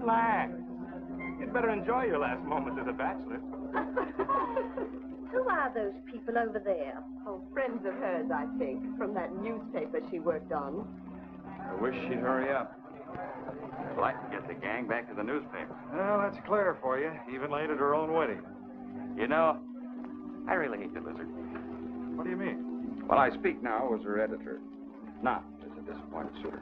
Relax. You'd better enjoy your last moments as a bachelor. Who are those people over there? Oh, friends of hers, I think, from that newspaper she worked on. I wish she'd hurry up. I'd like to get the gang back to the newspaper. Well, that's Claire for you. Even late at her own wedding. You know, I really hate the lizard. What do you mean? Well, I speak now as her editor, not as a disappointed suitor.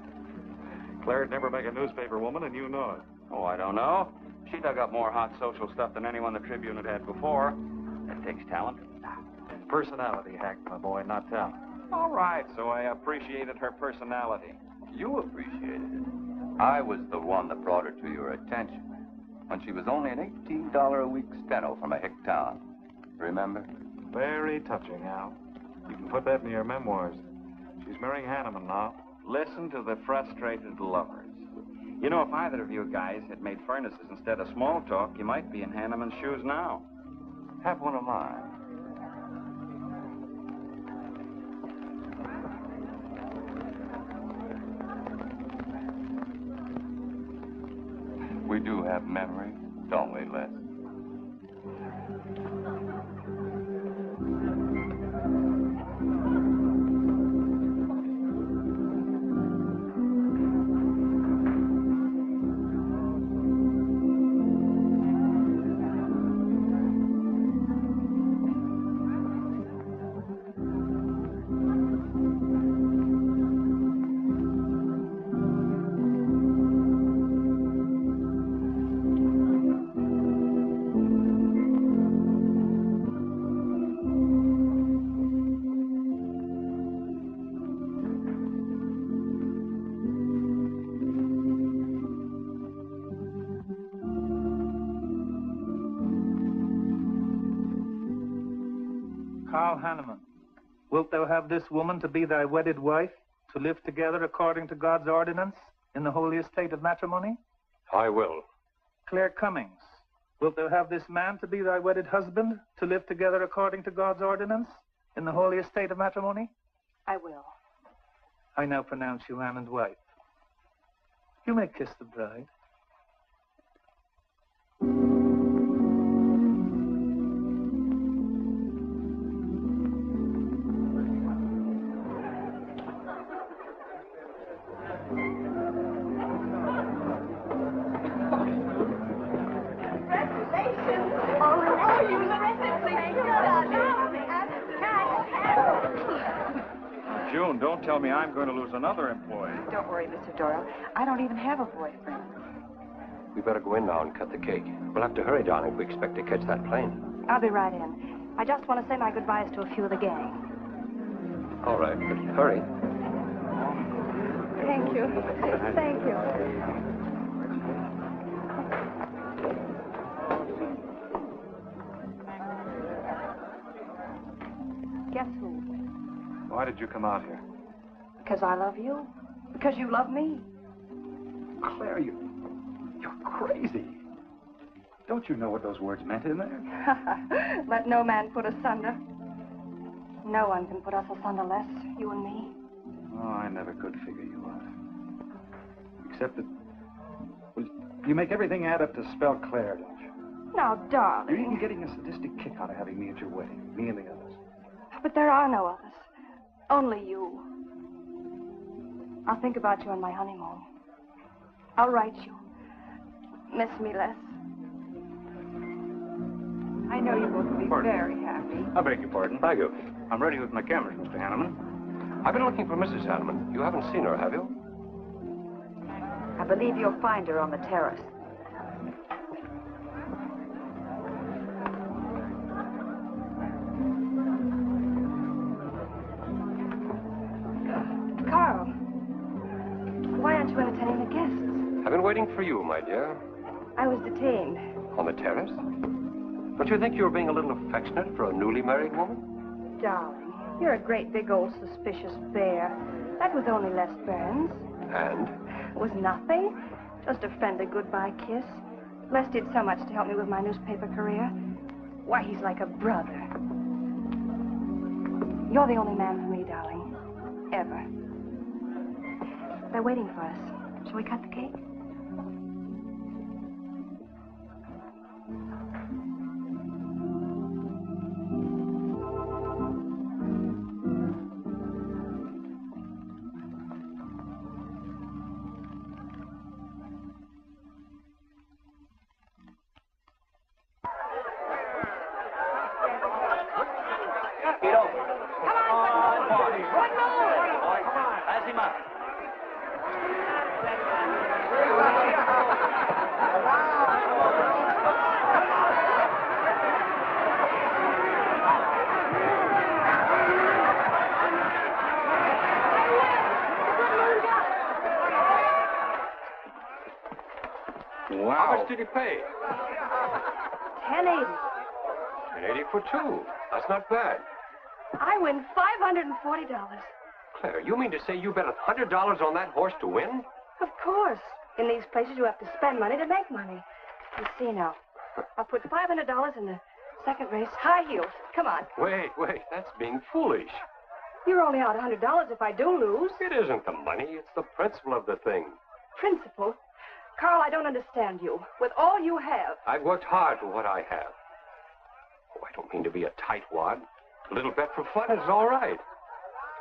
Claire'd never make a newspaper woman, and you know it. Oh, I don't know. She dug up more hot social stuff than anyone the Tribune had had before. That takes talent. Personality, Hack, my boy, not talent. All right, so I appreciated her personality. You appreciated it. I was the one that brought her to your attention when she was only an $18 a week steno from a hick town. Remember? Very touching, Al. You can put that in your memoirs. She's marrying Hanneman now. Listen to the frustrated lovers. You know, if either of you guys had made furnaces instead of small talk, you might be in Hanneman's shoes now. Have one of mine. We do have memory, don't we, Les? Hanneman, wilt thou have this woman to be thy wedded wife, to live together according to God's ordinance in the holy estate of matrimony? I will. Claire Cummings, wilt thou have this man to be thy wedded husband, to live together according to God's ordinance in the holy estate of matrimony? I will. I now pronounce you man and wife. You may kiss the bride. June, don't tell me I'm going to lose another employee. Don't worry, Mr. Doyle. I don't even have a boyfriend. We better go in now and cut the cake. We'll have to hurry, darling, if we expect to catch that plane. I'll be right in. I just want to say my goodbyes to a few of the gang. All right, but hurry. Thank you. Thank you. Guess who? Why did you come out here? Because I love you. Because you love me. Claire, you're crazy. Don't you know what those words meant in there? Let no man put asunder. No one can put us asunder less, you and me. Oh, I never could figure you out. Except that, well, you make everything add up to spell Claire, don't you? Now, darling. You're even getting a sadistic kick out of having me at your wedding, me and the others. But there are no others. Only you. I'll think about you on my honeymoon. I'll write you. Miss me less. I know you both will be very happy. I beg your pardon. Thank you. I'm ready with my cameras, Mr. Hanneman. I've been looking for Mrs. Hanneman. You haven't seen her, have you? I believe you'll find her on the terrace. Carl, why aren't you entertaining the guests? I've been waiting for you, my dear. I was detained. On the terrace? Don't you think you're being a little affectionate for a newly married woman? Darling, you're a great big old suspicious bear. That was only Les Burns. And? It was nothing. Just a friendly goodbye kiss. Les did so much to help me with my newspaper career. Why, he's like a brother. You're the only man for me, darling. Ever. They're waiting for us. Shall we cut the cake? Wow. How much did he pay? $10.80. $10.80 for two. That's not bad. I win $540. Claire, you mean to say you bet $100 on that horse to win? Of course. In these places, you have to spend money to make money. You see now. I'll put $500 in the second race. High heels. Come on. Wait. That's being foolish. You're only out $100 if I do lose. It isn't the money. It's the principle of the thing. Principle? Carl, I don't understand you. With all you have. I've worked hard for what I have. Oh, I don't mean to be a tightwad. A little bet for fun is all right.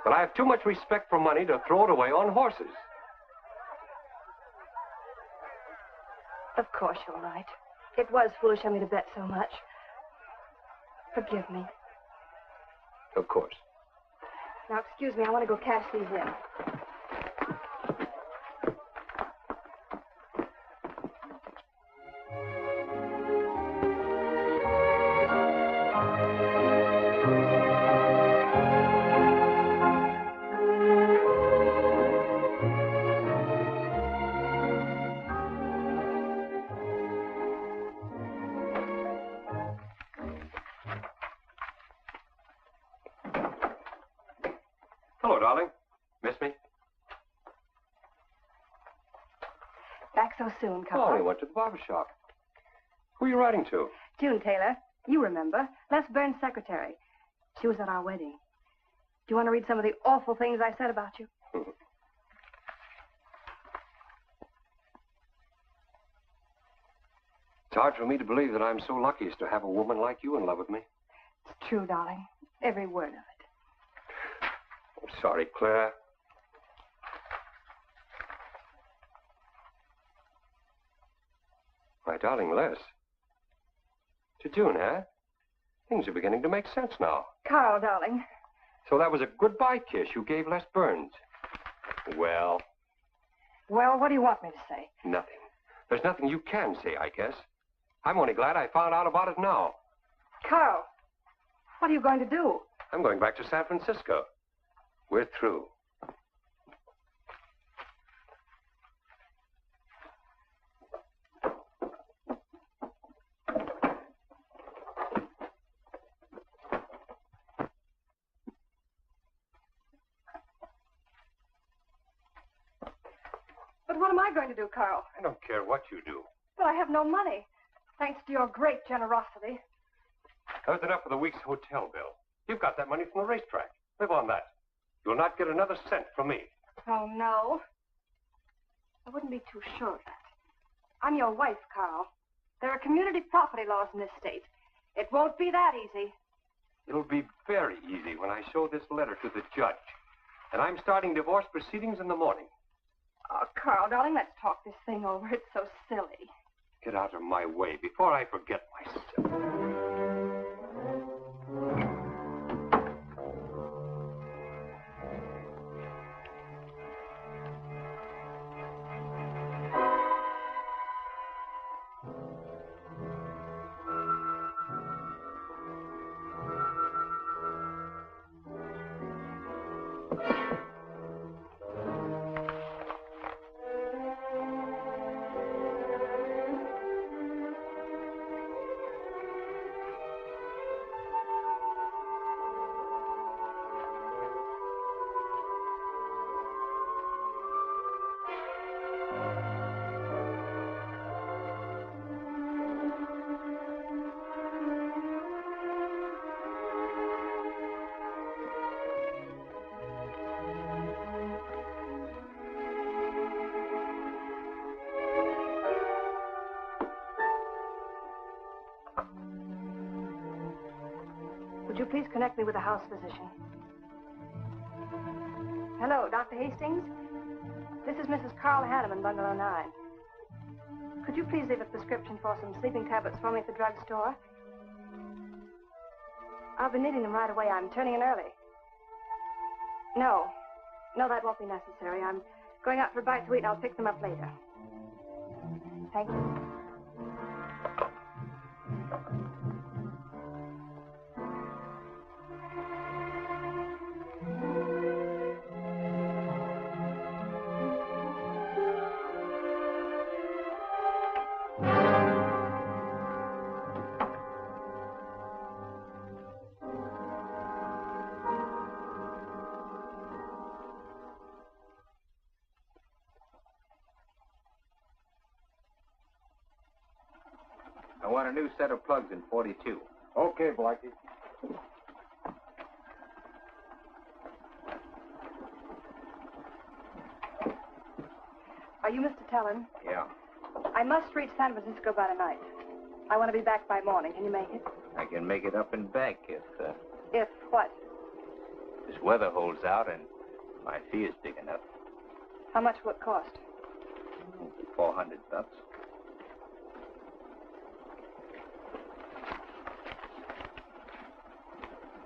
But I have too much respect for money to throw it away on horses. Of course you're right. It was foolish of me to bet so much. Forgive me. Of course. Now, excuse me, I want to go cash these in. Hello, darling. Miss me? Back so soon, Oh, Carl. we went to the barber shop. Who are you writing to? June Taylor. You remember. Les Burns' secretary. She was at our wedding. Do you want to read some of the awful things I said about you? It's hard for me to believe that I'm so lucky as to have a woman like you in love with me. It's true, darling. Every word of it. I'm sorry, Claire. My darling Les. To June, huh? Things are beginning to make sense now. Carl, darling. So that was a goodbye kiss you gave Les Burns. Well, Well, what do you want me to say? nothing. There's nothing you can say, I guess. I'm only glad I found out about it now. Carl, what are you going to do? I'm going back to San Francisco. We're through. But what am I going to do, Carl? I don't care what you do. But I have no money. Thanks to your great generosity. That was enough for the week's hotel bill. You've got that money from the racetrack. Live on that. You'll not get another cent from me. Oh, no. I wouldn't be too sure of that. I'm your wife, Carl. There are community property laws in this state. It won't be that easy. It'll be very easy when I show this letter to the judge. And I'm starting divorce proceedings in the morning. Oh, Carl, darling, let's talk this thing over. It's so silly. Get out of my way before I forget myself. Would you please connect me with a house physician? Hello, Dr. Hastings? This is Mrs. Carl Hanneman, Bungalow 9. Could you please leave a prescription for some sleeping tablets for me at the drugstore? I'll be needing them right away. I'm turning in early. No, that won't be necessary. I'm going out for a bite to eat, and I'll pick them up later. Thank you. I want a new set of plugs in 42. Okay, Blackie. Are you Mr. Tellin? Yeah. I must reach San Francisco by tonight. I want to be back by morning. Can you make it? I can make it up and back if If what? this weather holds out and my fee is big enough. How much will it cost? $400.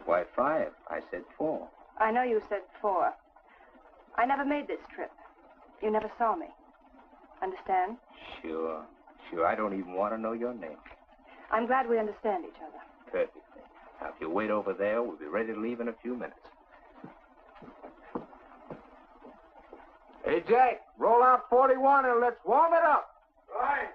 Why 5? I said 4. I know you said 4. I never made this trip. You never saw me. Understand? Sure. I don't even want to know your name. I'm glad we understand each other. Perfectly. Now, if you wait over there, we'll be ready to leave in a few minutes. Hey, Jack, roll out 41 and let's warm it up. Right.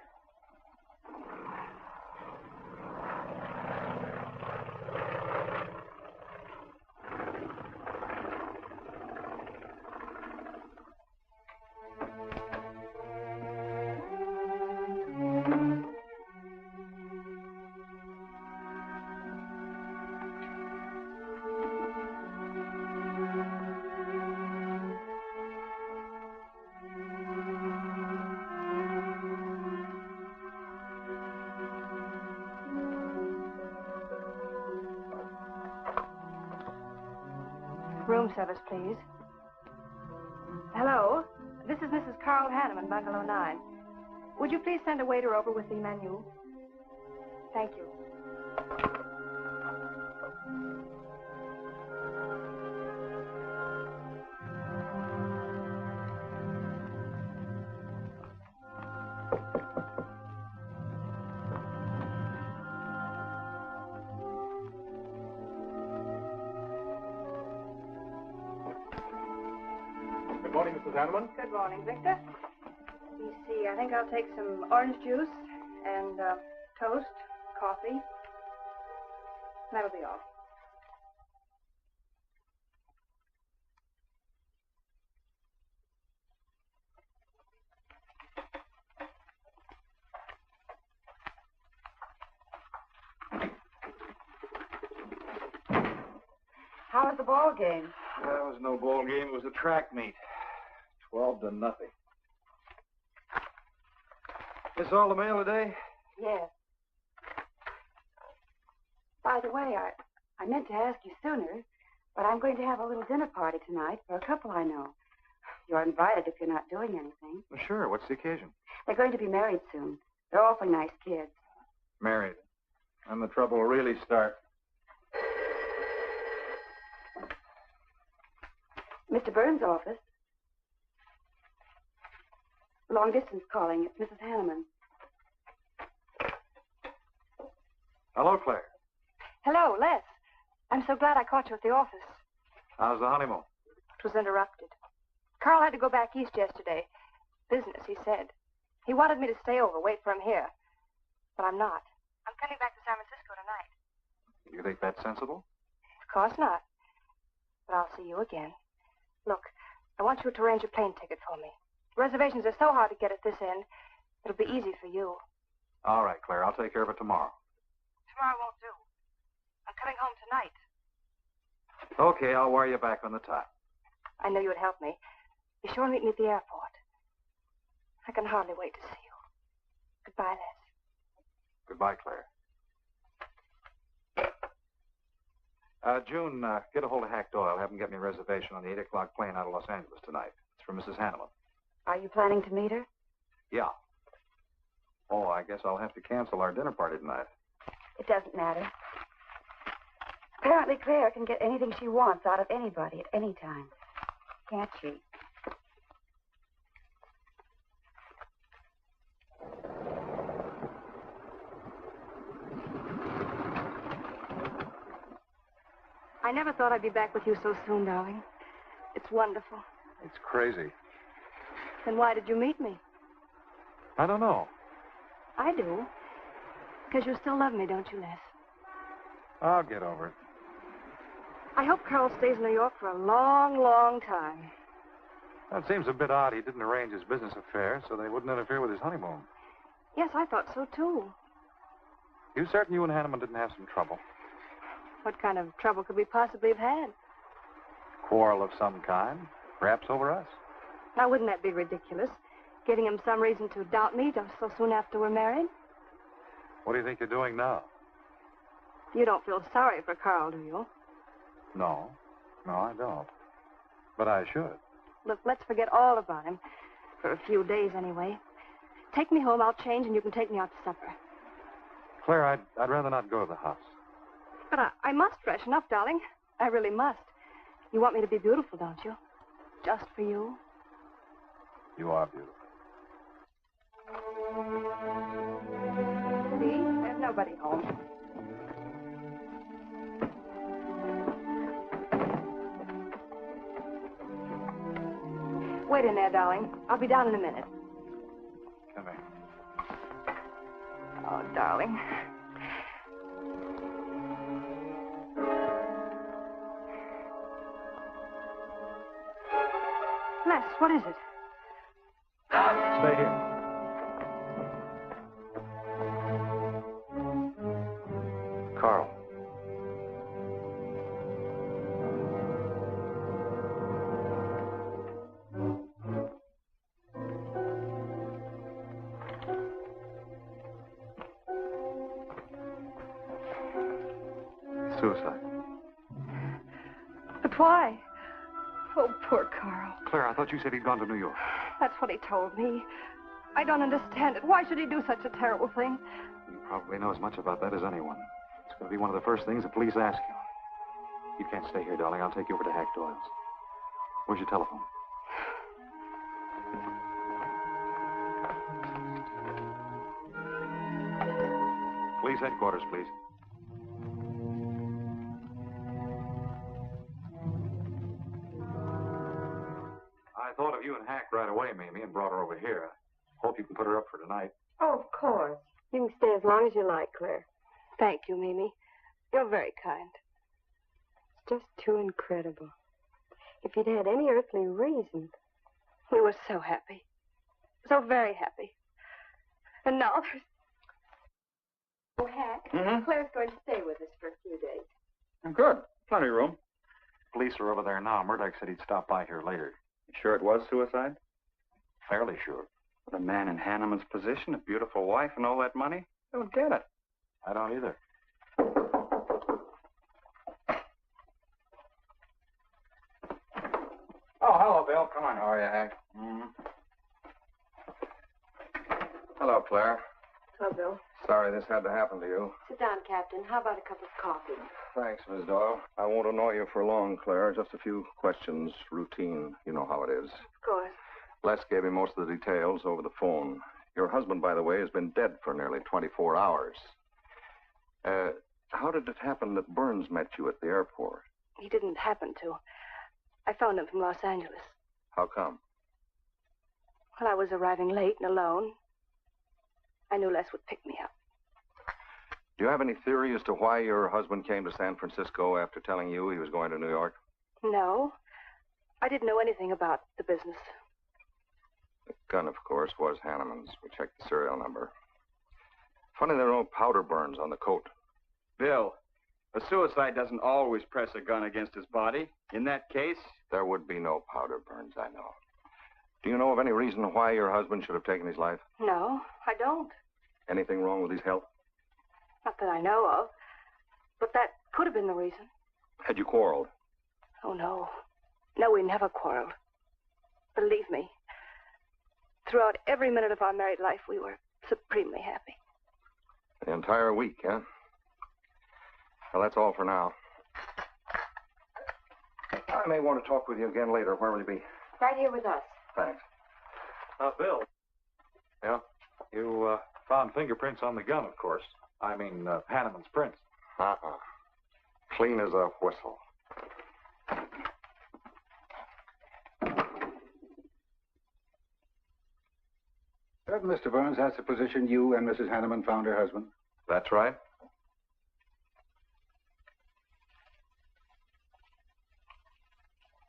Room service, please. Hello. This is Mrs. Carl Hanneman, Bungalow 9. Would you please send a waiter over with the menu? Thank you. Good morning, Mrs. Hanneman. Good morning, Victor. Let me see. I think I'll take some orange juice and toast, coffee. That'll be all. How was the ball game? That was no ball game. It was a track meet. 12-0. This all the mail today? Yes. By the way, I meant to ask you sooner, but I'm going to have a little dinner party tonight for a couple I know. You're invited if you're not doing anything. Well, sure. What's the occasion? They're going to be married soon. They're awfully nice kids. Married. And the trouble will really start. Mr. Burns' office. Long distance calling. It's Mrs. Hanneman. Hello, Claire. Hello, Les. I'm so glad I caught you at the office. How's the honeymoon? It was interrupted. Carl had to go back east yesterday. Business, he said. He wanted me to stay over, wait for him here. But I'm not. I'm coming back to San Francisco tonight. You think that's sensible? Of course not. But I'll see you again. Look, I want you to arrange a plane ticket for me. Reservations are so hard to get at this end, it'll be easy for you. All right, Claire. I'll take care of it tomorrow. Tomorrow won't do. I'm coming home tonight. Okay, I'll wire you back on the top. I know you would help me. Be sure and meet me at the airport. I can hardly wait to see you. Goodbye, Les. Goodbye, Claire. June, get a hold of Hack Doyle. Have him get me a reservation on the 8 o'clock plane out of Los Angeles tonight. It's for Mrs. Hanneman. Are you planning to meet her? Yeah. Oh, I guess I'll have to cancel our dinner party tonight. It doesn't matter. Apparently, Claire can get anything she wants out of anybody at any time. Can't she? I never thought I'd be back with you so soon, darling. It's wonderful. It's crazy. Then why did you meet me? I don't know. I do. Because you still love me, don't you, Les? I'll get over it. I hope Carl stays in New York for a long, long time. That seems a bit odd. He didn't arrange his business affairs so they wouldn't interfere with his honeymoon. Yes, I thought so, too. You certain you and Hanneman didn't have some trouble? What kind of trouble could we possibly have had? Quarrel of some kind? Perhaps over us? Now, wouldn't that be ridiculous? Giving him some reason to doubt me just so soon after we're married? What do you think you're doing now? You don't feel sorry for Carl, do you? No. No, I don't. But I should. Look, let's forget all about him. For a few days, anyway. Take me home, I'll change, and you can take me out to supper. Claire, I'd rather not go to the house. But I must freshen up, darling. I really must. You want me to be beautiful, don't you? Just for you. You are beautiful. See? There's nobody home. Wait in there, darling. I'll be down in a minute. Come here. Oh, darling. Les, what is it? Stay here. Carl. Suicide. But why? Oh, poor Carl. Claire, I thought you said he'd gone to New York. That's what he told me. I don't understand it. Why should he do such a terrible thing? You probably know as much about that as anyone. It's going to be one of the first things the police ask you. You can't stay here, darling. I'll take you over to Hack Doyle's. Where's your telephone? Police headquarters, please. I thought of you and Hack right away, Mamie, and brought her over here. Hope you can put her up for tonight. Oh, of course. You can stay as long as you like, Claire. Thank you, Mimi. You're very kind. It's just too incredible. If you'd had any earthly reason. We were so happy. So very happy. And now there's... Oh, Hack, Mm-hmm. Claire's going to stay with us for a few days. Good. Plenty of room. Police are over there now. Murdoch said he'd stop by here later. You sure it was suicide? Fairly sure. With a man in Hanneman's position, a beautiful wife, and all that money? I don't get it. I don't either. Oh, hello, Bill. Come on. How are you, Hank? Hello, Claire. Hello, Bill. Sorry this had to happen to you. Sit down, Captain. How about a cup of coffee? Thanks, Miss Doyle. I won't annoy you for long, Claire. Just a few questions. Routine. You know how it is. Of course. Les gave me most of the details over the phone. Your husband, by the way, has been dead for nearly 24 hours. How did it happen that Burns met you at the airport? He didn't happen to. I phoned him from Los Angeles. How come? Well, I was arriving late and alone. I knew Les would pick me up. Do you have any theory as to why your husband came to San Francisco after telling you he was going to New York? No. I didn't know anything about the business. The gun, of course, was Hanneman's. We checked the serial number. Funny there are no powder burns on the coat. Bill, a suicide doesn't always press a gun against his body. In that case... There would be no powder burns, I know. Do you know of any reason why your husband should have taken his life? No, I don't. Anything wrong with his health? Not that I know of. But that could have been the reason. Had you quarreled? Oh, no. No, we never quarreled. Believe me. Throughout every minute of our married life, we were supremely happy. The entire week, huh? Well, that's all for now. I may want to talk with you again later. Where will you be? Right here with us. Thanks. Bill. Yeah? You found fingerprints on the gun, of course. I mean, Hanneman's prints. Clean as a whistle. Mr. Burns, that's the position you and Mrs. Hanneman found her husband? That's right.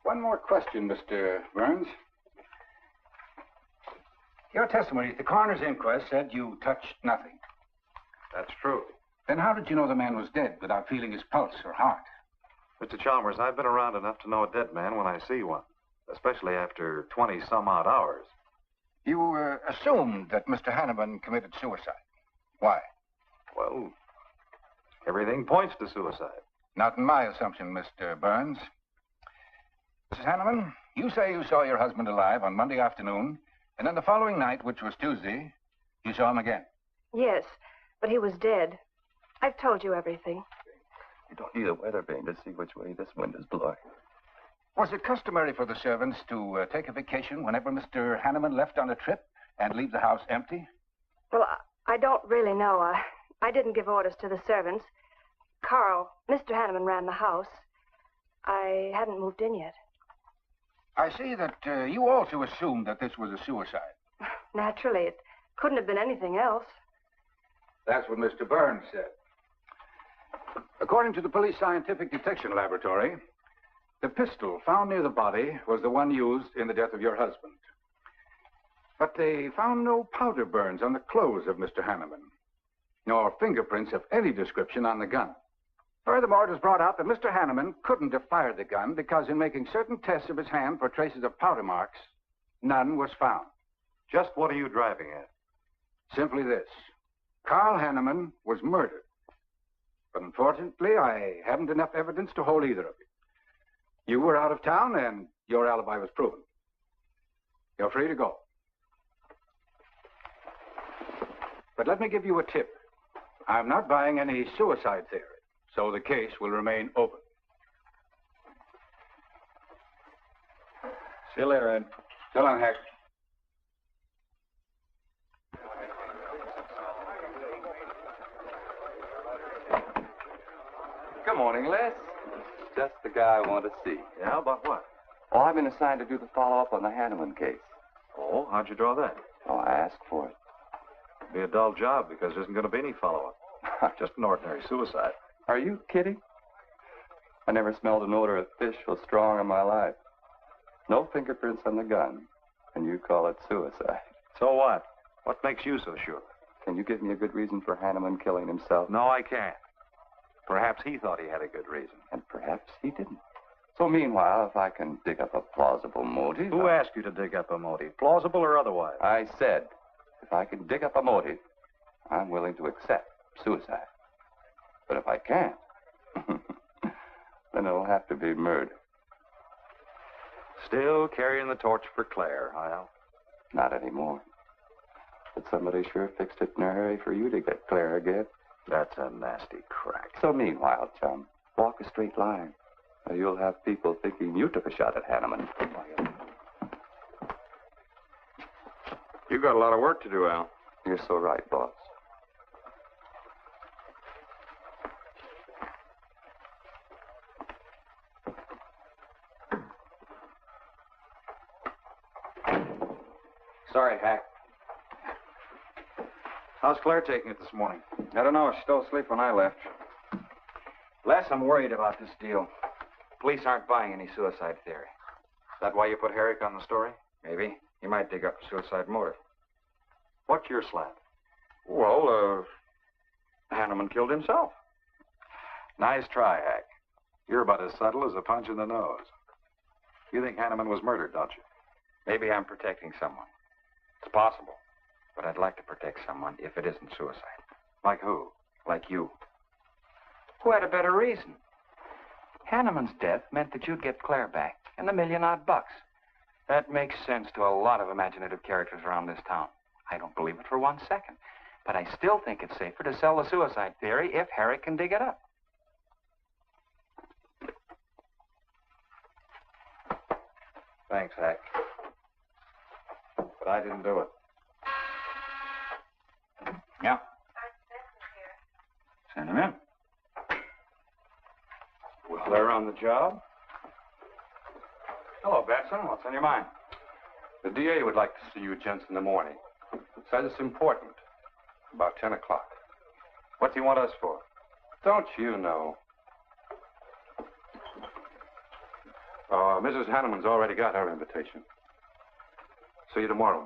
One more question, Mr. Burns. Your testimony at the coroner's inquest said you touched nothing. That's true. Then how did you know the man was dead without feeling his pulse or heart? Mr. Chalmers, I've been around enough to know a dead man when I see one, especially after 20-some-odd hours. You assumed that Mr. Hanneman committed suicide. Why? Well, everything points to suicide. Not in my assumption, Mr. Burns. Mrs. Hanneman, you say you saw your husband alive on Monday afternoon, and then the following night, which was Tuesday, you saw him again. Yes, but he was dead. I've told you everything. You don't need a weather vane to see which way this wind is blowing. Was it customary for the servants to take a vacation whenever Mr. Hanneman left on a trip and leave the house empty? Well, I don't really know. I didn't give orders to the servants. Carl, Mr. Hanneman ran the house. I hadn't moved in yet. I see that you also assumed that this was a suicide. Naturally, it couldn't have been anything else. That's what Mr. Burns said. According to the police scientific detection laboratory, the pistol found near the body was the one used in the death of your husband. But they found no powder burns on the clothes of Mr. Hanneman, nor fingerprints of any description on the gun. Furthermore, it was brought out that Mr. Hanneman couldn't have fired the gun because in making certain tests of his hand for traces of powder marks, none was found. Just what are you driving at? Simply this. Carl Hanneman was murdered. But unfortunately, I haven't enough evidence to hold either of you. You were out of town, and your alibi was proven. You're free to go. But let me give you a tip. I'm not buying any suicide theory, so the case will remain open. See you later, Ed. So long, Hack. Good morning, Les. Just the guy I want to see. Yeah, about what? Oh, I've been assigned to do the follow-up on the Hanneman case. Oh, how'd you draw that? Oh, I asked for it. It'd be a dull job because there isn't going to be any follow-up. Just an ordinary suicide. Are you kidding? I never smelled an odor of fish so strong in my life. No fingerprints on the gun, and you call it suicide. So what? What makes you so sure? Can you give me a good reason for Hanneman killing himself? No, I can't. Perhaps he thought he had a good reason. And perhaps he didn't. So meanwhile, if I can dig up a plausible motive... Who asked you to dig up a motive, plausible or otherwise? I said, if I can dig up a motive, I'm willing to accept suicide. But if I can't, then it'll have to be murder. Still carrying the torch for Claire, huh? Not anymore. But somebody sure fixed it in a hurry for you to get Claire again. That's a nasty crack. So meanwhile, chum, walk a straight line. Or you'll have people thinking you took a shot at Hanneman. You got a lot of work to do, Al. You're so right, boss. Sorry, Hack. How's Claire taking it this morning? I don't know. She still asleep when I left. Les, I'm worried about this deal. Police aren't buying any suicide theory. Is that why you put Herrick on the story? Maybe. He might dig up a suicide motive. What's your slant? Well, Hanneman killed himself. Nice try, Hack. You're about as subtle as a punch in the nose. You think Hanneman was murdered, don't you? Maybe I'm protecting someone. It's possible. But I'd like to protect someone if it isn't suicide. Like who? Like you. Who had a better reason? Hanneman's death meant that you'd get Claire back and the $1 million odd. That makes sense to a lot of imaginative characters around this town. I don't believe it for 1 second. But I still think it's safer to sell the suicide theory if Herrick can dig it up. Thanks, Hack. But I didn't do it. Yeah. Send him in. Was Claire on the job? Hello, Batson. What's on your mind? The DA would like to see you gents in the morning. Says it's important. About 10 o'clock. What's he want us for? Don't you know? Mrs. Hanneman's already got her invitation. See you tomorrow.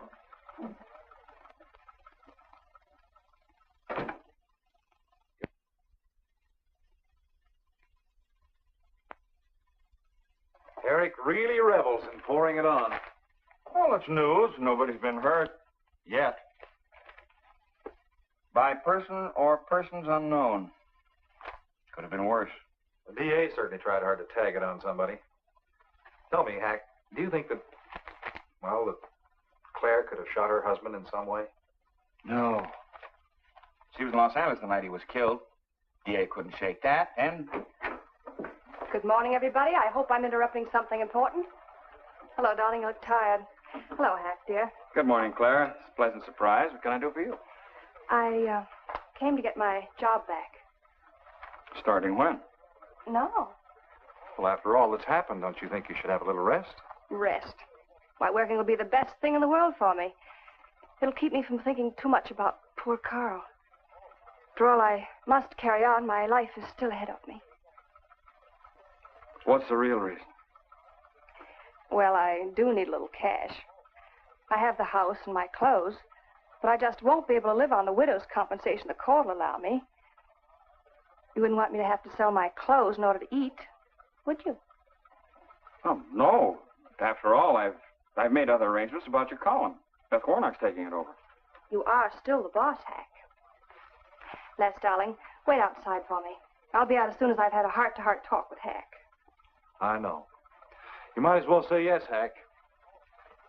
really revels in pouring it on. Well, it's news. Nobody's been hurt. Yet. By person or persons unknown. Could have been worse. The DA certainly tried hard to tag it on somebody. Tell me, Hack, do you think that, well, that Claire could have shot her husband in some way? No. She was in Los Angeles the night he was killed. DA couldn't shake that, and... Good morning, everybody. I hope I'm interrupting something important. Hello, darling. You look tired. Hello, Hack, dear. Good morning, Clara. It's a pleasant surprise. What can I do for you? I came to get my job back. Starting when? No. Well, after all that's happened, don't you think you should have a little rest? Rest. Why, working will be the best thing in the world for me. It'll keep me from thinking too much about poor Carl. After all, I must carry on. My life is still ahead of me. What's the real reason? Well, I do need a little cash. I have the house and my clothes, but I just won't be able to live on the widow's compensation the court will allow me. You wouldn't want me to have to sell my clothes in order to eat, would you? Oh, no. After all, I've made other arrangements about your column. Beth Warnock's taking it over. You are still the boss, Hack. Les, darling, wait outside for me. I'll be out as soon as I've had a heart-to-heart talk with Hack. I know. You might as well say yes, Hack.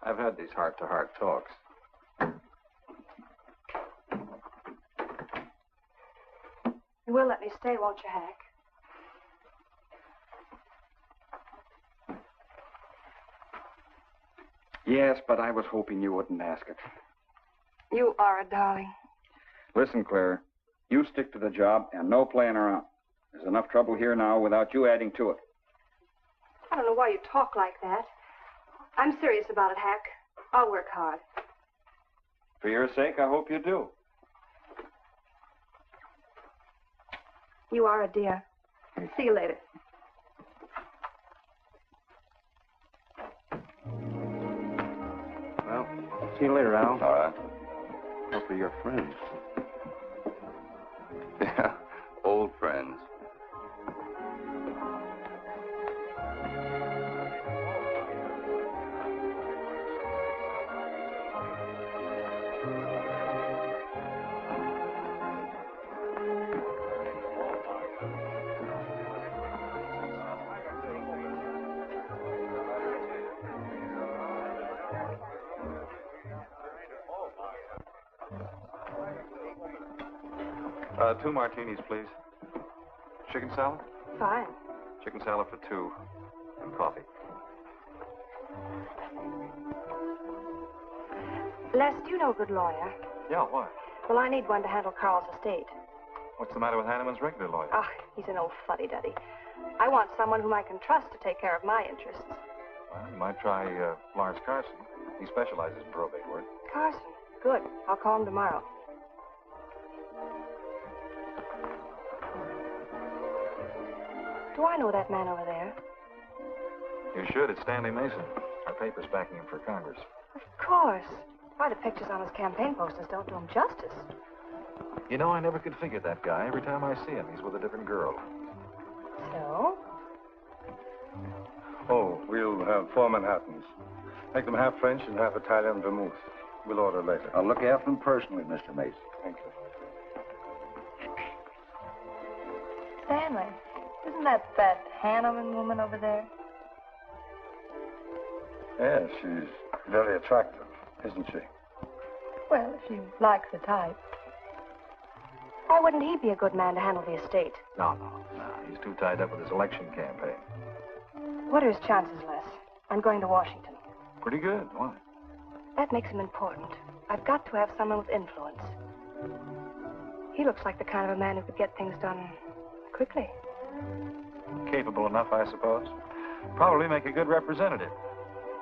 I've had these heart-to-heart talks. You will let me stay, won't you, Hack? Yes, but I was hoping you wouldn't ask it. You are a darling. Listen, Claire, you stick to the job and no playing around. There's enough trouble here now without you adding to it. I don't know why you talk like that. I'm serious about it, Hack. I'll work hard. For your sake, I hope you do. You are a dear. See you later. Well, see you later, Al. All right. Hope you're your friends. Yeah, old friends. Two martinis, please. Chicken salad? Fine. Chicken salad for two. And coffee. Les, do you know a good lawyer? Yeah, why? Well, I need one to handle Carl's estate. What's the matter with Hanneman's regular lawyer? Ah, he's an old fuddy-duddy. I want someone whom I can trust to take care of my interests. Well, you might try Lawrence Carson. He specializes in probate work. Carson? Good. I'll call him tomorrow. Do I know that man over there? You should. It's Stanley Mason. Our paper's backing him for Congress. Of course. Why, the pictures on his campaign posters don't do him justice. You know, I never could figure that guy. Every time I see him, he's with a different girl. So? Oh, we'll have 4 Manhattans. Make them half French and half Italian vermouth. We'll order later. I'll look after them personally, Mr. Mason. Thank you. Stanley, isn't that Hanneman woman over there? Yes, she's very attractive, isn't she? Well, if you like the type. Why wouldn't he be a good man to handle the estate? No. He's too tied up with his election campaign. What are his chances, Les? I'm going to Washington. Pretty good. Why? That makes him important. I've got to have someone with influence. He looks like the kind of a man who could get things done quickly. Capable enough, I suppose. Probably make a good representative.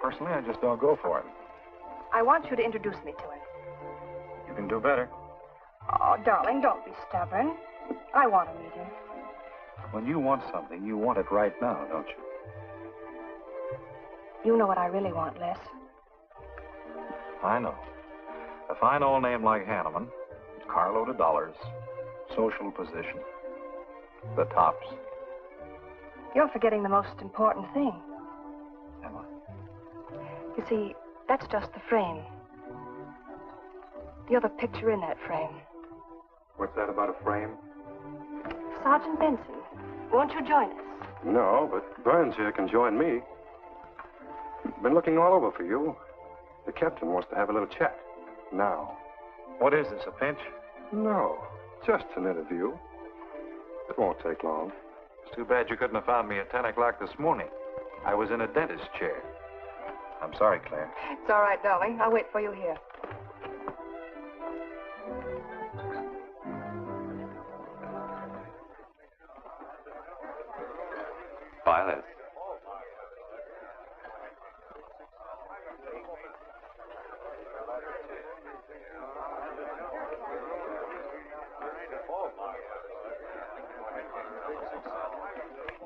Personally, I just don't go for him. I want you to introduce me to him. You can do better. Oh, darling, don't be stubborn. I want to meet him. When you want something, you want it right now, don't you? You know what I really want, Les. I know. A fine old name like Hanneman, carload of dollars, social position, the tops. You're forgetting the most important thing. am I? You see, that's just the frame. You're the picture in that frame. What's that about a frame? Sergeant Benson, won't you join us? No, but Burns here can join me. Been looking all over for you. The captain wants to have a little chat. Now. What is this, a pinch? No, just an interview. It won't take long. It's too bad you couldn't have found me at 10 o'clock this morning. I was in a dentist's chair. I'm sorry, Claire. It's all right, darling. I'll wait for you here. Violet.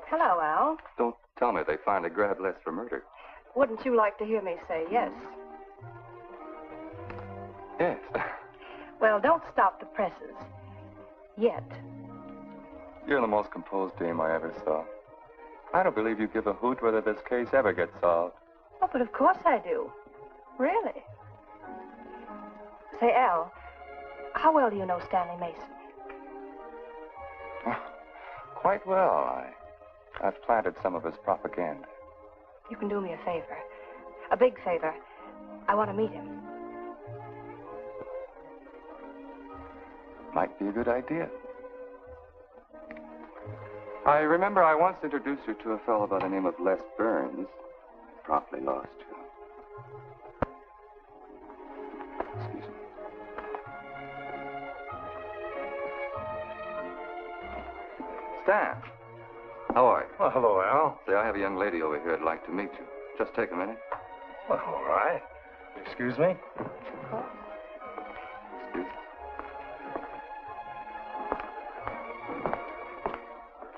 Hello, Al. Don't tell me they finally grabbed Les for murder. Wouldn't you like to hear me say yes? Yes. Well, don't stop the presses. Yet. You're the most composed dame I ever saw. I don't believe you give a hoot whether this case ever gets solved. Oh, but of course I do. Really. Say, Al, how well do you know Stanley Mason? Quite well. I've planted some of his propaganda. You can do me a favor. A big favor. I want to meet him. Might be a good idea. I remember I once introduced you to a fellow by the name of Les Burns. Promptly lost you. Excuse me. Stan, how are you? Well, hello, Al. Say, I have a young lady over here I'd like to meet you. Just take a minute. Well, all right. Excuse me? Excuse me.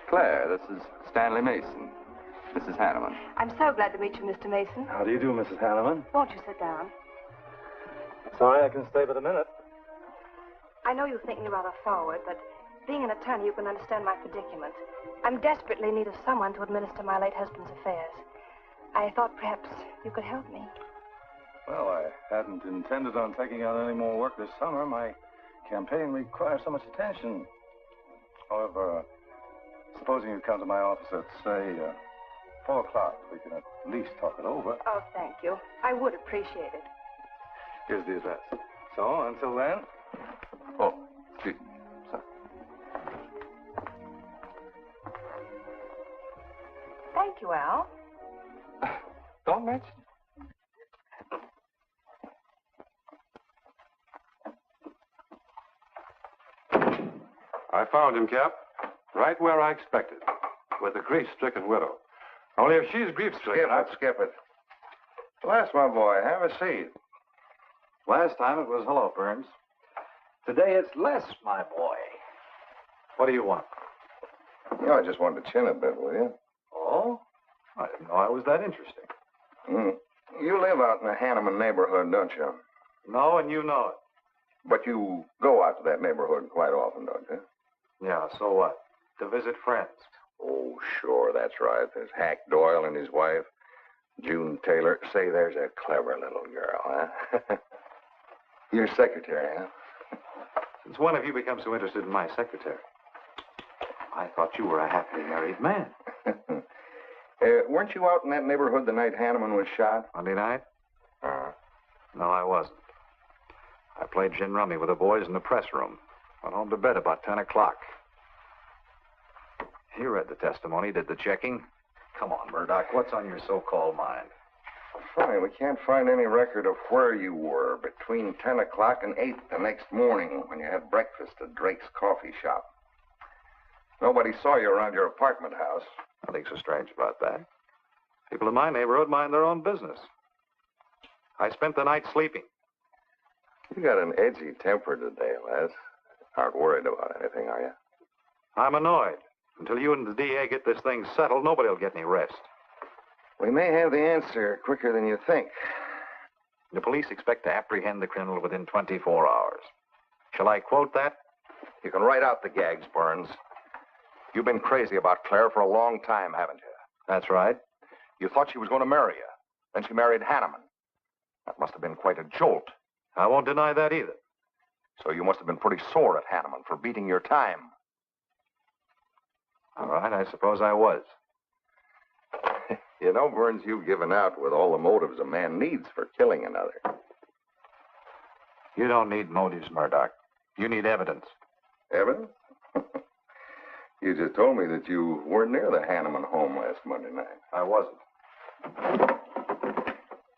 Claire, this is Stanley Mason. Mrs. Hanneman. I'm so glad to meet you, Mr. Mason. How do you do, Mrs. Hanneman? Won't you sit down? Sorry, I can stay but a minute. I know you think me rather forward, but being an attorney, you can understand my predicament. I'm desperately in need of someone to administer my late husband's affairs. I thought perhaps you could help me. Well, I hadn't intended on taking on any more work this summer. My campaign requires so much attention. However, supposing you come to my office at, say, 4 o'clock, we can at least talk it over. Oh, thank you. I would appreciate it. Here's the address. So, until then... Oh, excuse me. Sorry. Thank you, Al. Don't mention it. I found him, Cap. Right where I expected. With a grief-stricken widow. Only if she's grief-stricken... Skip it. Les, my boy, have a seat. Last time it was hello, Burns. Today it's Les, my boy. What do you want? You know, I just wanted to chin a bit, will you? Oh? I didn't know I was that interesting. You live out in the Hanneman neighborhood, don't you? No, and you know it. But you go out to that neighborhood quite often, don't you? Yeah, so what? To visit friends. Oh, sure, that's right. There's Hack Doyle and his wife, June Taylor. Say, there's a clever little girl, huh? Your secretary, huh? Since when have you become so interested in my secretary? I thought you were a happily married man. Weren't you out in that neighborhood the night Hanneman was shot? Monday night? No, I wasn't. I played gin rummy with the boys in the press room. Went home to bed about 10 o'clock. You read the testimony, did the checking. Come on, Murdoch, what's on your so-called mind? Funny, we can't find any record of where you were between 10 o'clock and 8 the next morning when you had breakfast at Drake's coffee shop. Nobody saw you around your apartment house. Nothing so strange about that. People in my neighborhood mind their own business. I spent the night sleeping. You got an edgy temper today, Les. Aren't worried about anything, are you? I'm annoyed. Until you and the DA get this thing settled, nobody will get any rest. We may have the answer quicker than you think. The police expect to apprehend the criminal within 24 hours. Shall I quote that? You can write out the gags, Burns. You've been crazy about Claire for a long time, haven't you? That's right. You thought she was going to marry you. Then she married Hanneman. That must have been quite a jolt. I won't deny that either. So you must have been pretty sore at Hanneman for beating your time. All right, I suppose I was. You know, Burns, you've given out with all the motives a man needs for killing another. You don't need motives, Murdoch. You need evidence. Evidence? You just told me that you weren't near the Hanneman home last Monday night. I wasn't.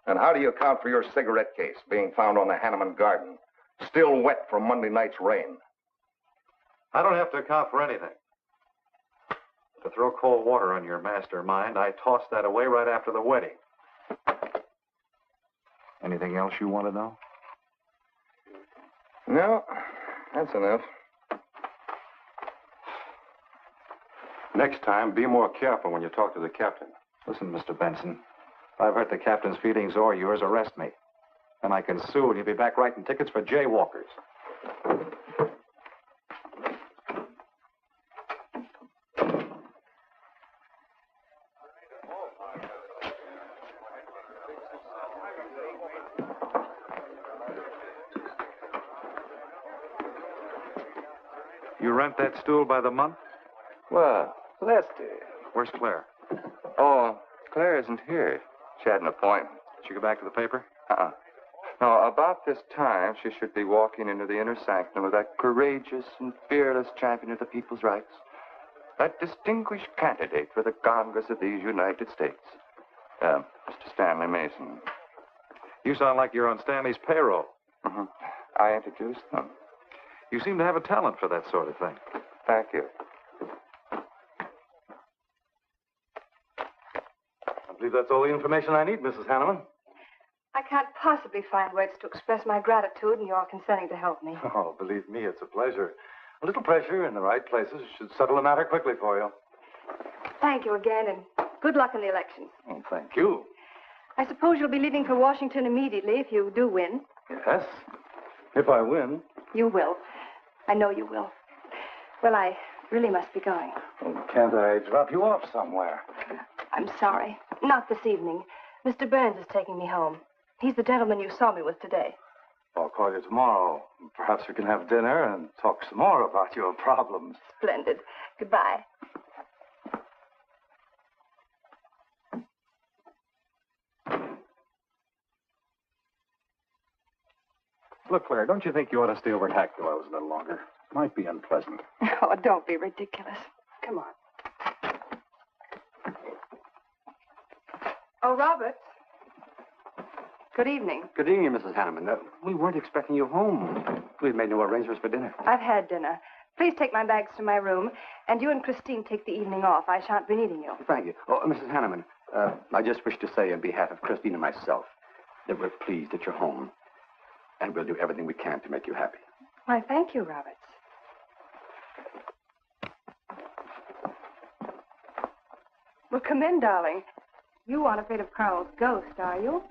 And how do you account for your cigarette case being found on the Hanneman garden, still wet from Monday night's rain? I don't have to account for anything. To throw cold water on your mastermind, I tossed that away right after the wedding. Anything else you want to know? No, that's enough. Next time, be more careful when you talk to the captain. Listen, Mr. Benson, if I've hurt the captain's feelings or yours, arrest me. Then I can sue and you'll be back writing tickets for jaywalkers. You rent that stool by the month? Well, Lester. Where's Claire? Oh, Claire isn't here. She had an appointment. Did she go back to the paper? No, about this time, she should be walking into the inner sanctum of that courageous and fearless champion of the people's rights. That distinguished candidate for the Congress of these United States. Mr. Stanley Mason. You sound like you're on Stanley's payroll. Mm-hmm. I introduced them. You seem to have a talent for that sort of thing. Thank you. I believe that's all the information I need, Mrs. Hanneman. I can't possibly find words to express my gratitude in your consenting to help me. Oh, believe me, it's a pleasure. A little pressure in the right places should settle the matter quickly for you. Thank you again, and good luck in the election. Oh, thank you. I suppose you'll be leaving for Washington immediately if you do win. Yes, if I win. You will. I know you will. Well, I really must be going. Oh, can't I drop you off somewhere? I'm sorry. Not this evening. Mr. Burns is taking me home. He's the gentleman you saw me with today. I'll call you tomorrow. Perhaps we can have dinner and talk some more about your problems. Splendid. Goodbye. Look, Claire, don't you think you ought to stay over at Hack Doyle's a little longer? Might be unpleasant. Oh, don't be ridiculous. Come on. Oh, Robert. Good evening. Good evening, Mrs. Hanneman. We weren't expecting you home. We've made no arrangements for dinner. I've had dinner. Please take my bags to my room, and you and Christine take the evening off. I shan't be needing you. Thank you. Oh, Mrs. Hanneman, I just wish to say on behalf of Christine and myself that we're pleased that you're home, and we'll do everything we can to make you happy. Why, thank you, Roberts. Well, come in, darling. You aren't afraid of Carl's ghost, are you?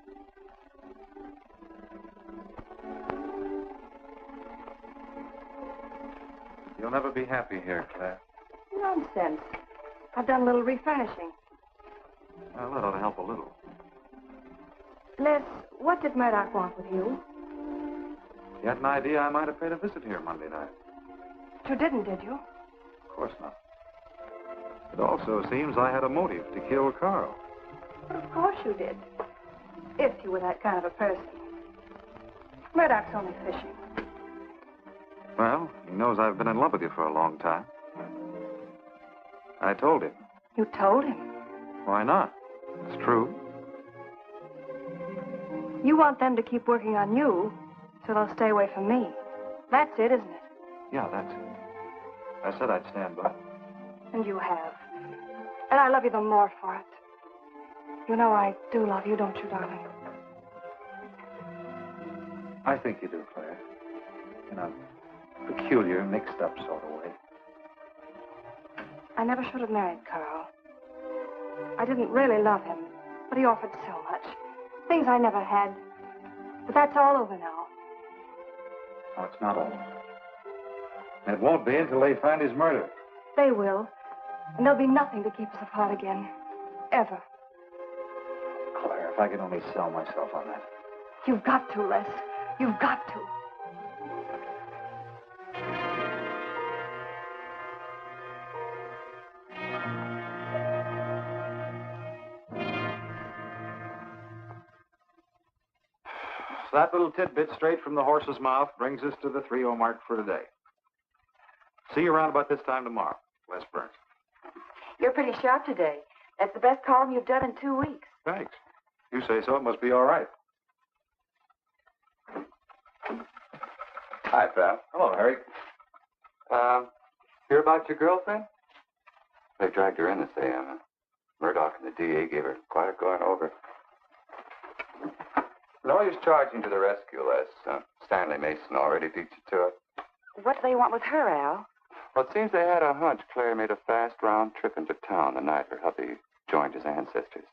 You'll never be happy here, Claire. Nonsense. I've done a little refurnishing. Well, that ought to help a little. Les, what did Murdoch want with you? You had an idea I might have paid a visit here Monday night. You didn't, did you? Of course not. It also seems I had a motive to kill Carl. But of course you did. If you were that kind of a person. Murdoch's only fishing. Well, he knows I've been in love with you for a long time. I told him. You told him? Why not? It's true. You want them to keep working on you, so they'll stay away from me. That's it, isn't it? Yeah, that's it. I said I'd stand by. And you have. And I love you the more for it. You know I do love you, don't you, darling? I think you do, Claire. In a peculiar, mixed-up sort of way. I never should have married Carl. I didn't really love him, but he offered so much. Things I never had. But that's all over now. No, it's not all. It won't be until they find his murder. They will. And there'll be nothing to keep us apart again. Ever. Claire, if I could only sell myself on that. You've got to, Les. You've got to. That little tidbit straight from the horse's mouth brings us to the 3-0 mark for today. See you around about this time tomorrow. Les Burns. You're pretty sharp today. That's the best column you've done in 2 weeks. Thanks. You say so. It must be all right. Hi, pal. Hello, Harry. Hear about your girlfriend? They dragged her in this AM. Murdoch and the DA gave her quite a going over. No use charging to the rescue, Les. Stanley Mason already beat you to it. What do they want with her, Al? Well, it seems they had a hunch Claire made a fast round trip into town the night her hubby joined his ancestors.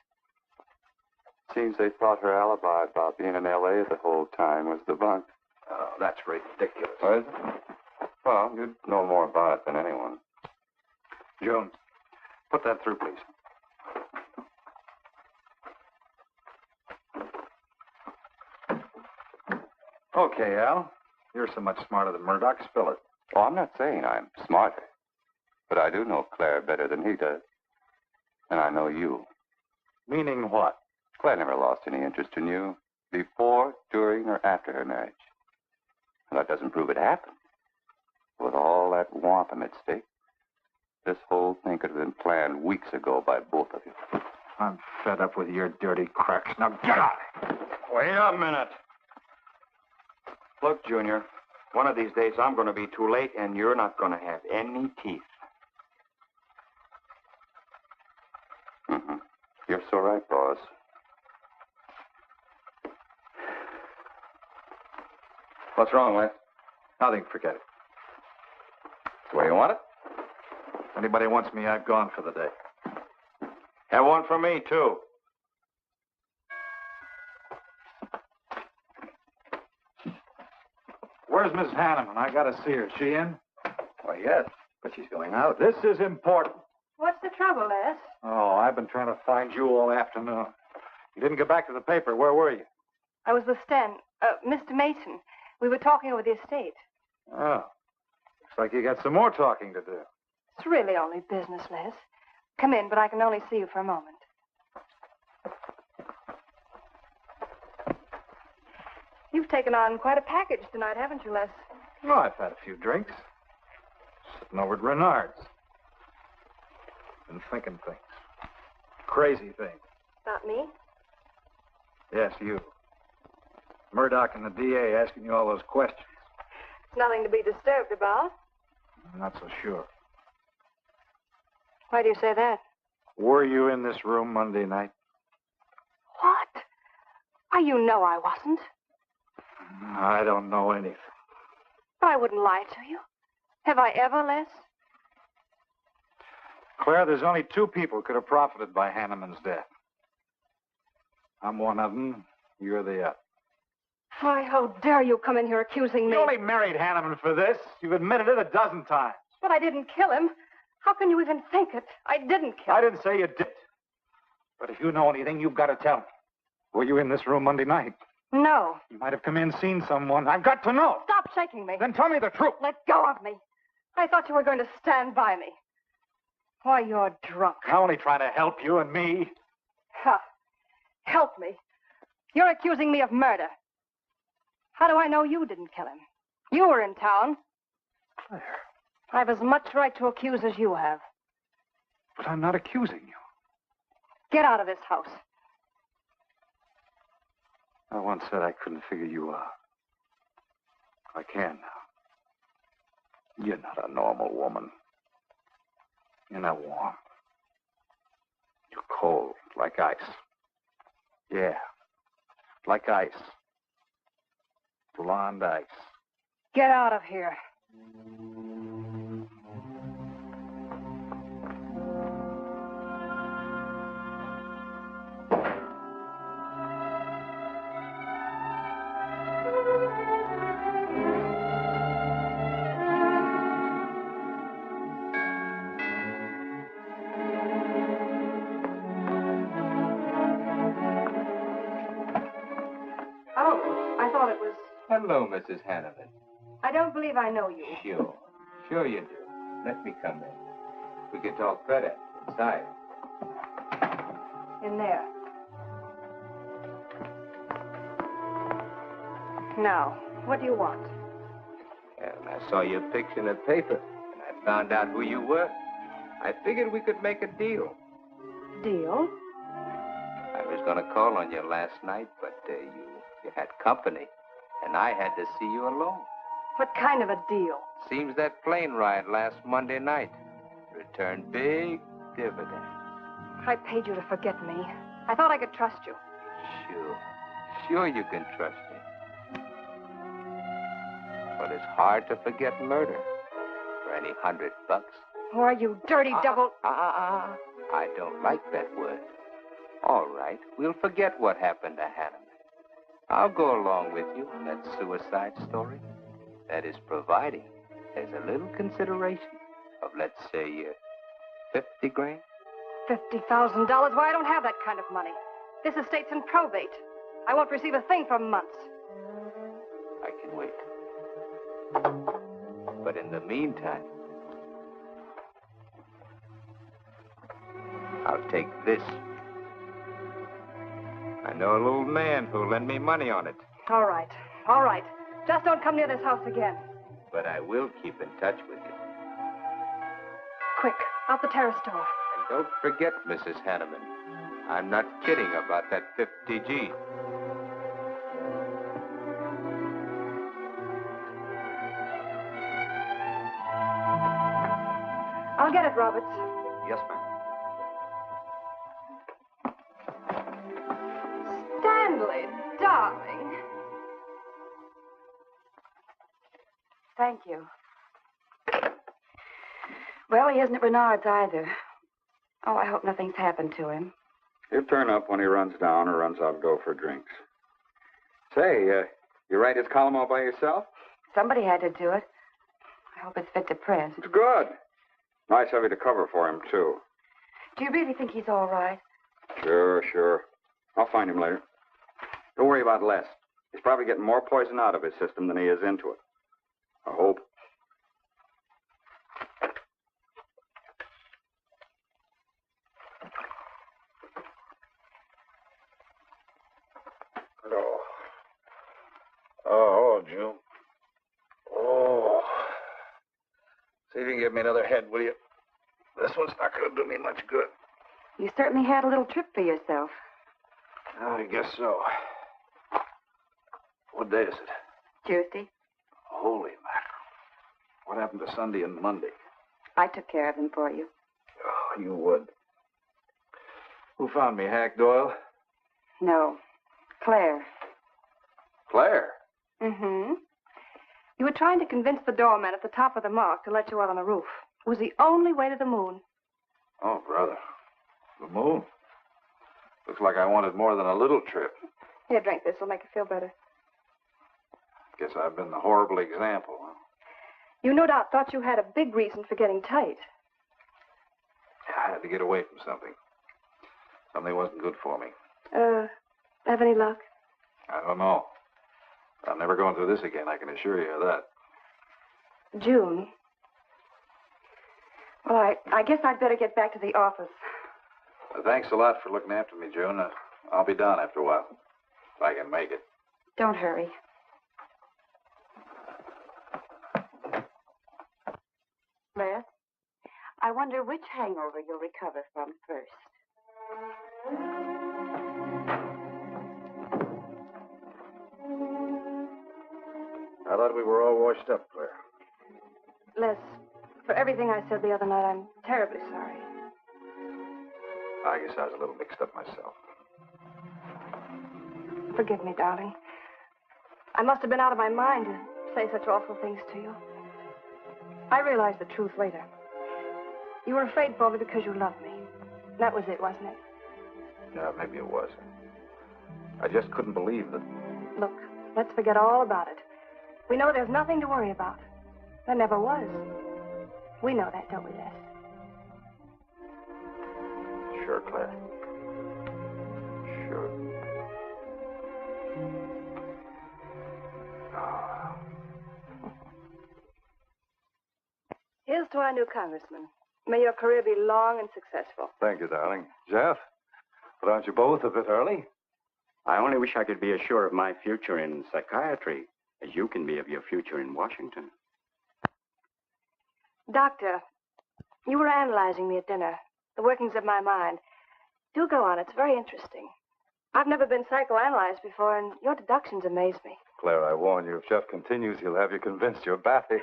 Seems they thought her alibi about being in L.A. the whole time was debunked. Oh, that's ridiculous. Oh, is it? Well, you'd know more about it than anyone. Jones, put that through, please. Okay, Al. You're so much smarter than Murdoch. Spill it. Oh, I'm not saying I'm smarter. But I do know Claire better than he does. And I know you. Meaning what? Claire never lost any interest in you before, during, or after her marriage. And that doesn't prove it happened. With all that wampum at stake, this whole thing could have been planned weeks ago by both of you. I'm fed up with your dirty cracks. Now get out! Wait a minute. Look, Junior, one of these days I'm going to be too late and you're not going to have any teeth. Mm-hmm. You're so right, boss. What's wrong, Les? Nothing. Forget it. That's the way you want it? If anybody wants me, I've gone for the day. Have one for me, too. Where's Miss Hanneman? I got to see her. Is she in? Why, yes, but she's going out. This is important. What's the trouble, Les? Oh, I've been trying to find you all afternoon. You didn't get back to the paper. Where were you? I was with Mr. Mason. We were talking over the estate. Oh. Looks like you got some more talking to do. It's really only business, Les. Come in, but I can only see you for a moment. You've taken on quite a package tonight, haven't you, Les? Well, I've had a few drinks. Sitting over at Bernhard's. Been thinking things. Crazy things. About me? Yes, you. Murdoch and the DA asking you all those questions. It's nothing to be disturbed about. I'm not so sure. Why do you say that? Were you in this room Monday night? What? Why, you know I wasn't. I don't know anything. But I wouldn't lie to you. Have I ever, Les? Claire, there's only 2 people could have profited by Hanneman's death. I'm one of them. You're the other. Why, how dare you come in here accusing me? You only married Hanneman for this. You've admitted it a dozen times. But I didn't kill him. How can you even think it? I didn't kill him. I didn't say you did. But if you know anything, you've got to tell me. Were you in this room Monday night? No. You might have come in, seen someone. I've got to know. Stop shaking me. Then tell me the truth. Let go of me. I thought you were going to stand by me. Why, you're drunk. I'm only trying to help you and me. Ha. Help me. You're accusing me of murder. How do I know you didn't kill him? You were in town. Claire. I've as much right to accuse as you have. But I'm not accusing you. Get out of this house. I once said I couldn't figure you out. I can now. You're not a normal woman. You're not warm. You're cold, like ice. Yeah, like ice. Blonde ice. Get out of here. hello, Mrs. Hanneman. I don't believe I know you. Sure. Sure you do. Let me come in. We can talk better inside. In there. Now, what do you want? Well, I saw your picture in the paper, and I found out who you were. I figured we could make a deal. Deal? I was going to call on you last night, but you had company, and I had to see you alone. What kind of a deal? Seems that plane ride last Monday night returned big dividends. I paid you to forget me. I thought I could trust you. Sure you can trust me. But it's hard to forget murder for any $100. Why, you dirty double... I don't like that word. All right, we'll forget what happened to Hanneman. I'll go along with you on that suicide story. That is providing there's a little consideration of, let's say, 50 grand. $50,000? Why, I don't have that kind of money. This estate's in probate. I won't receive a thing for months. I can wait. But in the meantime, I'll take this. I know a little man who'll lend me money on it. All right. All right. Just don't come near this house again. But I will keep in touch with you. Quick, out the terrace door. And don't forget, Mrs. Hanneman, I'm not kidding about that 50G. I'll get it, Roberts. Yes, ma'am. Stanley, darling. Thank you. Well, he isn't at Bernhard's either. Oh, I hope nothing's happened to him. He'll turn up when he runs down or runs out to go for drinks. Say, you write his column all by yourself? Somebody had to do it. I hope it's fit to print. It's good. Nice of you to cover for him, too. Do you really think he's all right? Sure. I'll find him later. Don't worry about Les. He's probably getting more poison out of his system than he is into it. I hope. Oh, June. Oh. See if you can give me another head, will you? This one's not going to do me much good. You certainly had a little trip for yourself. I guess so. What day is it? Tuesday. Holy mackerel. What happened to Sunday and Monday? I took care of them for you. Oh, you would. Who found me, Hack Doyle? No. Claire. Claire? Mm-hmm. You were trying to convince the doorman at the top of the mark to let you out on the roof. It was the only way to the moon. Oh, brother. The moon? Looks like I wanted more than a little trip. Here, drink this. It'll make you feel better. Guess I've been the horrible example, huh? You no doubt thought you had a big reason for getting tight. I had to get away from something. Something wasn't good for me. Have any luck? I don't know. I'm never going through this again, I can assure you of that. June. Well, I guess I'd better get back to the office. Well, thanks a lot for looking after me, June. I'll be down after a while, if I can make it. Don't hurry. Beth, I wonder which hangover you'll recover from first. I thought we were all washed up, Claire. Les, for everything I said the other night, I'm terribly sorry. I guess I was a little mixed up myself. Forgive me, darling. I must have been out of my mind to say such awful things to you. I realized the truth later. You were afraid for me because you loved me. That was it, wasn't it? Yeah, maybe it was. I just couldn't believe that. Look, let's forget all about it. We know there's nothing to worry about. There never was. We know that, don't we, Les? Sure, Claire. Sure. Oh. to our new congressman. May your career be long and successful. Thank you, darling. Jeff, but aren't you both a bit early? I only wish I could be as sure of my future in psychiatry as you can be of your future in Washington. Doctor, you were analyzing me at dinner, the workings of my mind. Do go on. It's very interesting. I've never been psychoanalyzed before, and your deductions amaze me. Claire, I warn you, if Jeff continues, he'll have you convinced you're batty.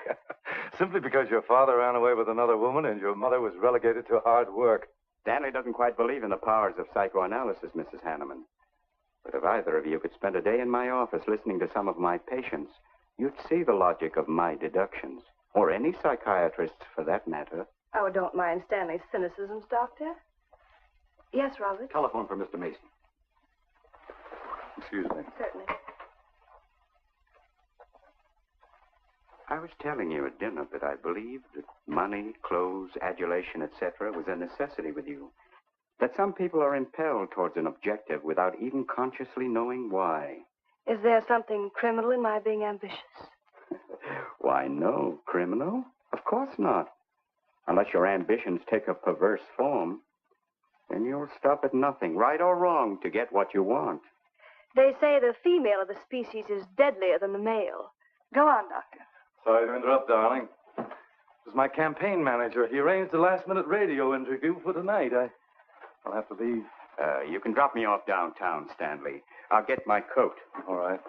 Simply because your father ran away with another woman and your mother was relegated to hard work. Stanley doesn't quite believe in the powers of psychoanalysis, Mrs. Hanneman. But if either of you could spend a day in my office listening to some of my patients, you'd see the logic of my deductions. Or any psychiatrist, for that matter. Oh, don't mind Stanley's cynicisms, Doctor. Yes, Robert? Telephone for Mr. Mason. Excuse me. Certainly. I was telling you at dinner that I believed that money, clothes, adulation, etc. was a necessity with you. That some people are impelled towards an objective without even consciously knowing why. Is there something criminal in my being ambitious? Why, no. Criminal? Of course not. Unless your ambitions take a perverse form. Then you'll stop at nothing, right or wrong, to get what you want. They say the female of the species is deadlier than the male. Go on, Doctor. Sorry to interrupt, darling. This is my campaign manager. He arranged a last-minute radio interview for tonight. I'll have to leave. You can drop me off downtown, Stanley. I'll get my coat. All right.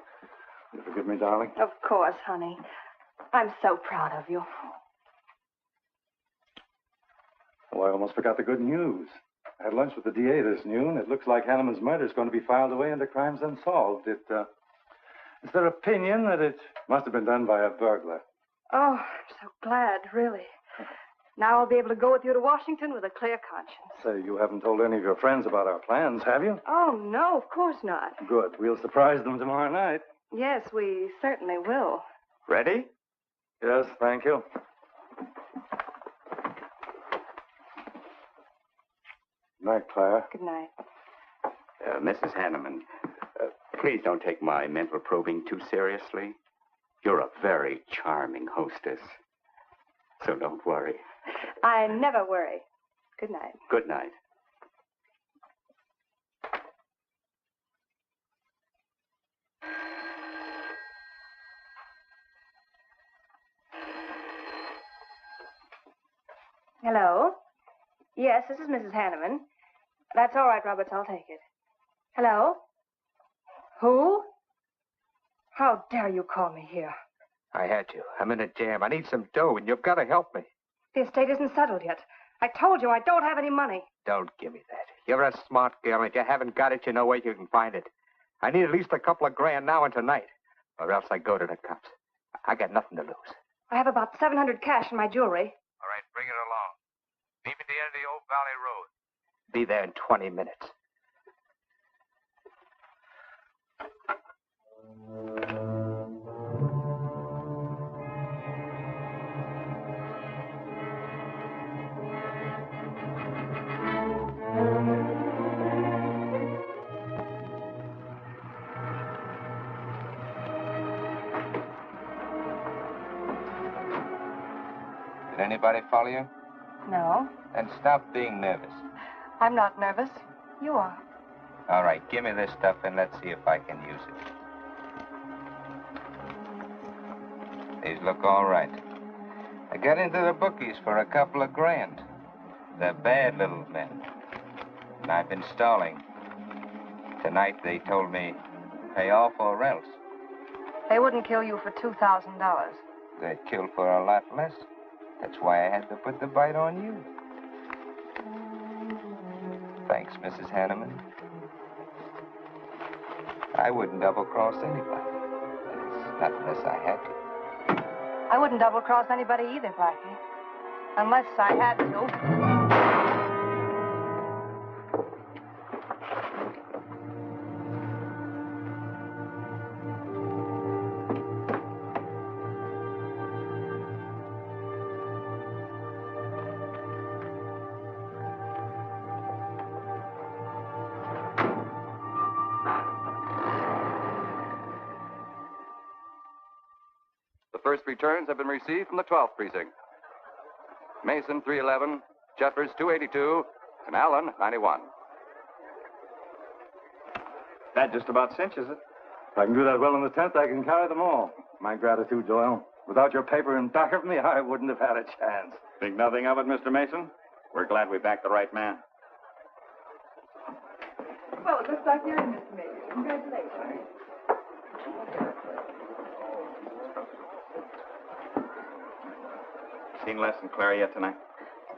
You forgive me, darling? Of course, honey. I'm so proud of you. Oh, I almost forgot the good news. I had lunch with the DA this noon. It looks like Hanneman's murder is going to be filed away under crimes unsolved. It's their opinion that it must have been done by a burglar. Oh, I'm so glad, really. Now I'll be able to go with you to Washington with a clear conscience. Say, you haven't told any of your friends about our plans, have you? Oh, no, of course not. Good. We'll surprise them tomorrow night. Yes, we certainly will. Ready? Yes, thank you. Night, Claire. Good night. Mrs. Hanneman, please don't take my mental probing too seriously. You're a very charming hostess. So don't worry. I never worry. Good night. Good night. Hello? Yes, this is Mrs. Hanneman. That's all right, Roberts. I'll take it. Hello? Who? How dare you call me here? I had you. I'm in a jam. I need some dough, and you've got to help me. The estate isn't settled yet. I told you I don't have any money. Don't give me that. You're a smart girl, and if you haven't got it, you know where you can find it. I need at least a couple of grand now and tonight, or else I go to the cops. I got nothing to lose. I have about $700 cash in my jewelry. All right, bring it along. Meet me at the end of the Old Valley Road. Be there in 20 minutes. Did anybody follow you? No, Then stop being nervous. I'm not nervous. You are. All right, give me this stuff and let's see if I can use it. These look all right. I got into the bookies for a couple of grand. They're bad little men. And I've been stalling. Tonight they told me, pay off or else. They wouldn't kill you for $2,000. They'd kill for a lot less. That's why I had to put the bite on you. Thanks, Mrs. Hanneman. I wouldn't double-cross anybody. Not unless I had to. I wouldn't double-cross anybody either, Blackie. Unless I had to. The first returns have been received from the 12th precinct. Mason, 311, Jeffers, 282, and Allen, 91. That just about cinches it. If I can do that well in the 10th, I can carry them all. My gratitude, Doyle. Without your paper in back of me, I wouldn't have had a chance. Think nothing of it, Mr. Mason? We're glad we backed the right man. Well, it looks like you're in, Mr. Mason. Congratulations. Seen Les and Claire yet tonight?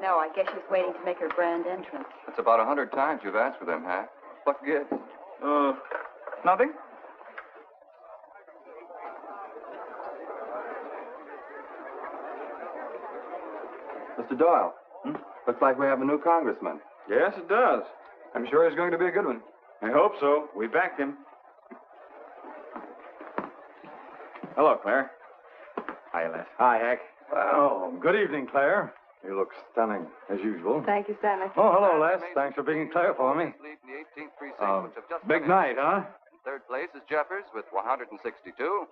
No, I guess she's waiting to make her grand entrance. That's about 100 times you've asked for them, Hack. What gives? Nothing. Mr. Doyle, looks like we have a new congressman. Yes, it does. I'm sure he's going to be a good one. I hope so. We backed him. Hello, Claire. Hi, Les. Hi, Hank. Oh, good evening, Claire. You look stunning, as usual. Thank you, Stanley. Oh, hello, Les. Thanks for being Claire for me. Big night, huh? In third place is Jeffers with 162,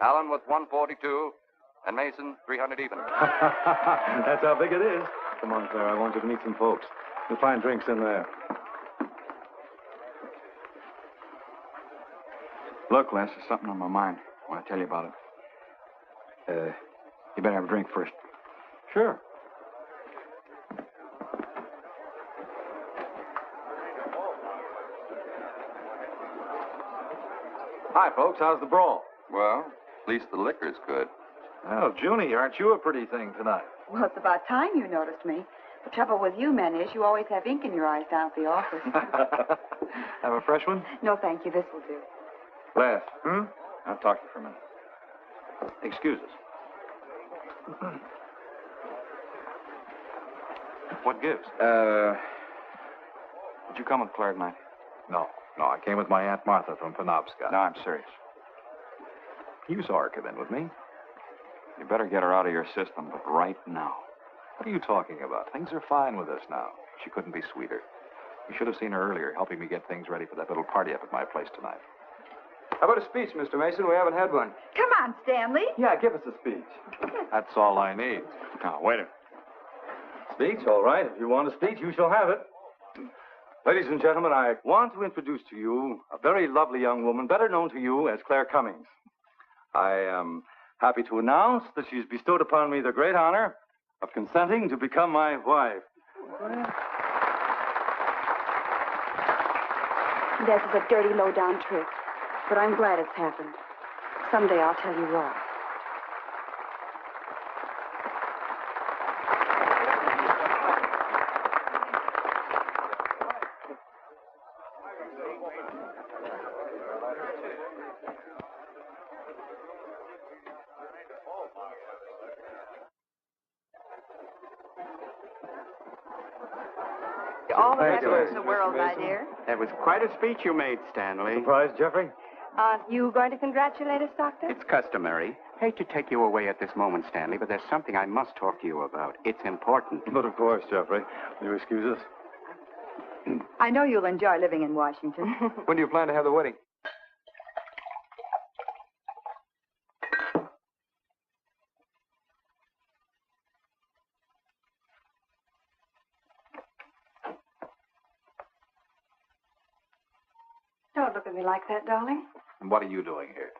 Allen with 142, and Mason 300 even. That's how big it is. Come on, Claire. I want you to meet some folks. You'll find drinks in there. Look, Les, there's something on my mind. I want to tell you about it. You better have a drink first. Sure. Hi, folks. How's the brawl? Well, at least the liquor's good. Well, Junie, aren't you a pretty thing tonight? Well, it's about time you noticed me. The trouble with you men is you always have ink in your eyes down at the office. Have a fresh one? No, thank you. This will do. Les. I'll talk to you for a minute. Excuse us. What gives? Did you come with Claire tonight? No, I came with my Aunt Martha from Penobscot. No, I'm serious. You saw her come in with me. You better get her out of your system, but right now. What are you talking about? Things are fine with us now. She couldn't be sweeter. You should have seen her earlier, helping me get things ready for that little party up at my place tonight. How about a speech, Mr. Mason? We haven't had one. Come on, Stanley. Yeah, give us a speech. That's all I need. Now, wait a minute. Speech, all right. If you want a speech, you shall have it. Ladies and gentlemen, I want to introduce to you a very lovely young woman, better known to you as Claire Cummings. I am happy to announce that she's bestowed upon me the great honor of consenting to become my wife. This is a dirty, low-down trick, but I'm glad it's happened. Someday I'll tell you why. All the happiness in the world, my dear. That was quite a speech you made, Stanley. Surprised, Jeffrey? Aren't you going to congratulate us, Doctor? It's customary. Hate to take you away at this moment, Stanley, but there's something I must talk to you about. It's important. But of course, Jeffrey. Will you excuse us? I know you'll enjoy living in Washington. When do you plan to have the wedding? Don't look at me like that, darling. And what are you doing here?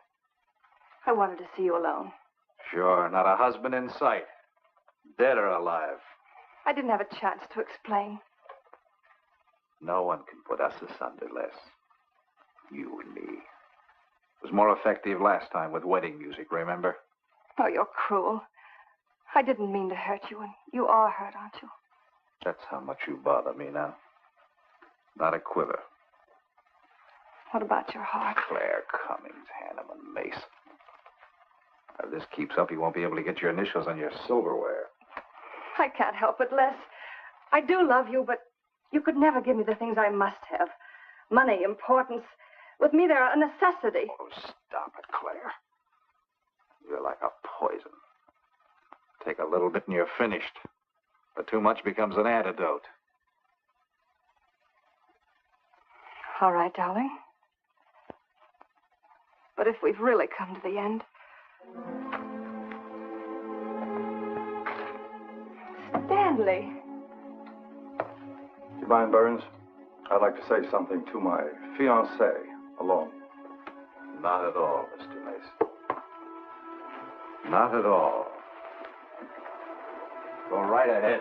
I wanted to see you alone. Sure, not a husband in sight. Dead or alive. I didn't have a chance to explain. No one can put us asunder, Les. You and me. It was more effective last time with wedding music, remember? Oh, you're cruel. I didn't mean to hurt you, and you are hurt, aren't you? That's how much you bother me now. Not a quiver. What about your heart? Claire Cummings, Hanneman, Mason. If this keeps up, you won't be able to get your initials on your silverware. I can't help it, Les. I do love you, but you could never give me the things I must have. Money, importance. With me, they're a necessity. Oh, stop it, Claire. You're like a poison. Take a little bit and you're finished. But too much becomes an antidote. All right, darling. But if we've really come to the end, Stanley. Do you mind, Burns? I'd like to say something to my fiancée alone. Not at all, Mr. Mason. Not at all. Go right ahead.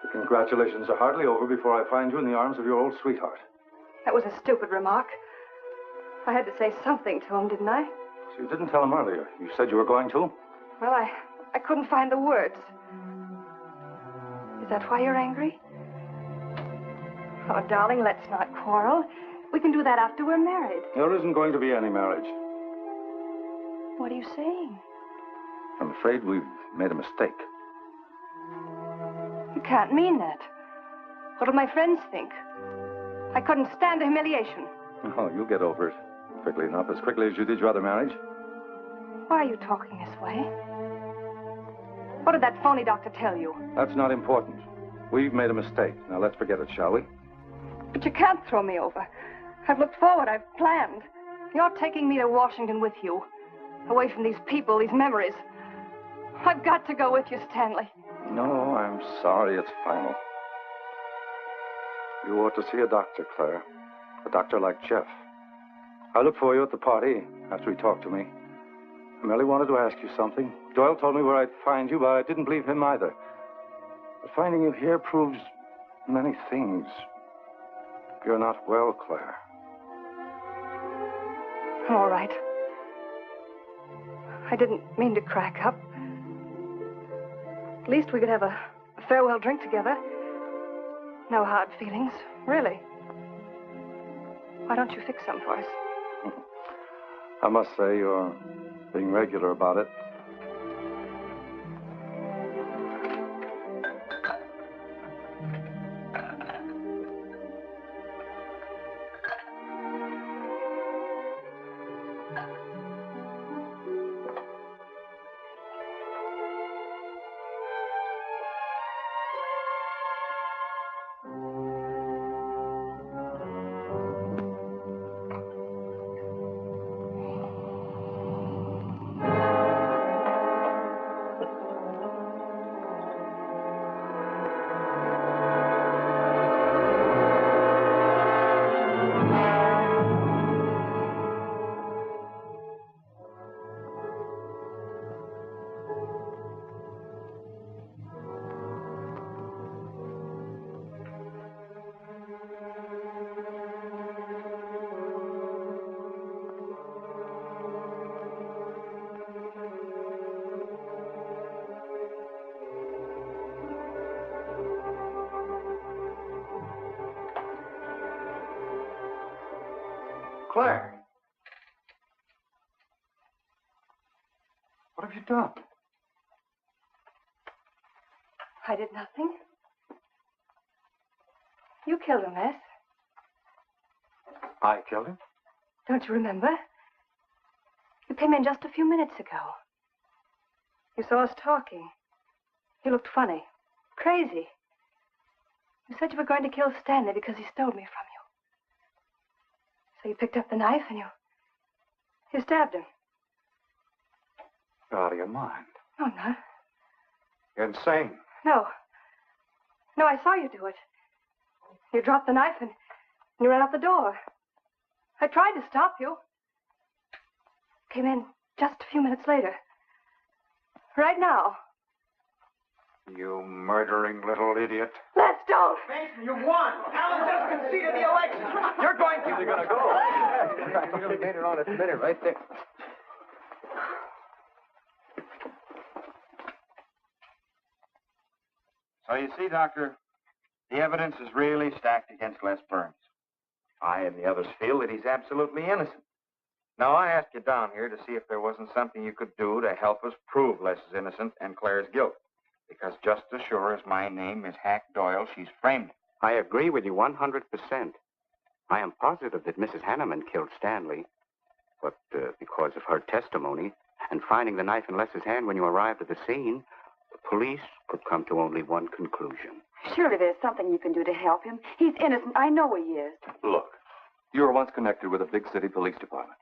The congratulations are hardly over before I find you in the arms of your old sweetheart. That was a stupid remark. I had to say something to him, didn't I? So you didn't tell him earlier. You said you were going to? Well, I couldn't find the words. Is that why you're angry? Oh, darling, let's not quarrel. We can do that after we're married. There isn't going to be any marriage. What are you saying? I'm afraid we've made a mistake. You can't mean that. What'll my friends think? I couldn't stand the humiliation. Oh, you'll get over it quickly enough, as quickly as you did your other marriage. Why are you talking this way? What did that phony doctor tell you? That's not important. We've made a mistake. Now let's forget it, shall we? But you can't throw me over. I've looked forward. I've planned. You're taking me to Washington with you. Away from these people, these memories. I've got to go with you, Stanley. No, I'm sorry. It's final. You ought to see a doctor, Claire. A doctor like Jeff. I looked for you at the party after he talked to me. I merely wanted to ask you something. Doyle told me where I'd find you, but I didn't believe him either. But finding you here proves many things. You're not well, Claire. All right. I didn't mean to crack up. At least we could have a farewell drink together. No hard feelings, really. Why don't you fix some for us? I must say you're being regular about it. Claire. What have you done? I did nothing. You killed him, Les. I killed him? Don't you remember? You came in just a few minutes ago. You saw us talking. You looked funny. Crazy. You said you were going to kill Stanley because he stole me from you. So you picked up the knife and you stabbed him. You're out of your mind. No, I'm not. You're insane. No. No, I saw you do it. You dropped the knife and you ran out the door. I tried to stop you. Came in just a few minutes later. Right now. You murdering little idiot. Let's don't. Mason, you won. Alan just conceded the election. You're going to. You're going to go. You made it on its minute right there. So you see, Doctor, the evidence is really stacked against Les Burns. I and the others feel that he's absolutely innocent. Now, I asked you down here to see if there wasn't something you could do to help us prove Les is innocent and Claire's guilt. Because just as sure as my name is Hack Doyle, she's framed. I agree with you 100%. I am positive that Mrs. Hanneman killed Stanley. But because of her testimony and finding the knife in Les's hand when you arrived at the scene, the police could come to only one conclusion. Surely there's something you can do to help him. He's innocent. I know he is. Look, you were once connected with a big city police department.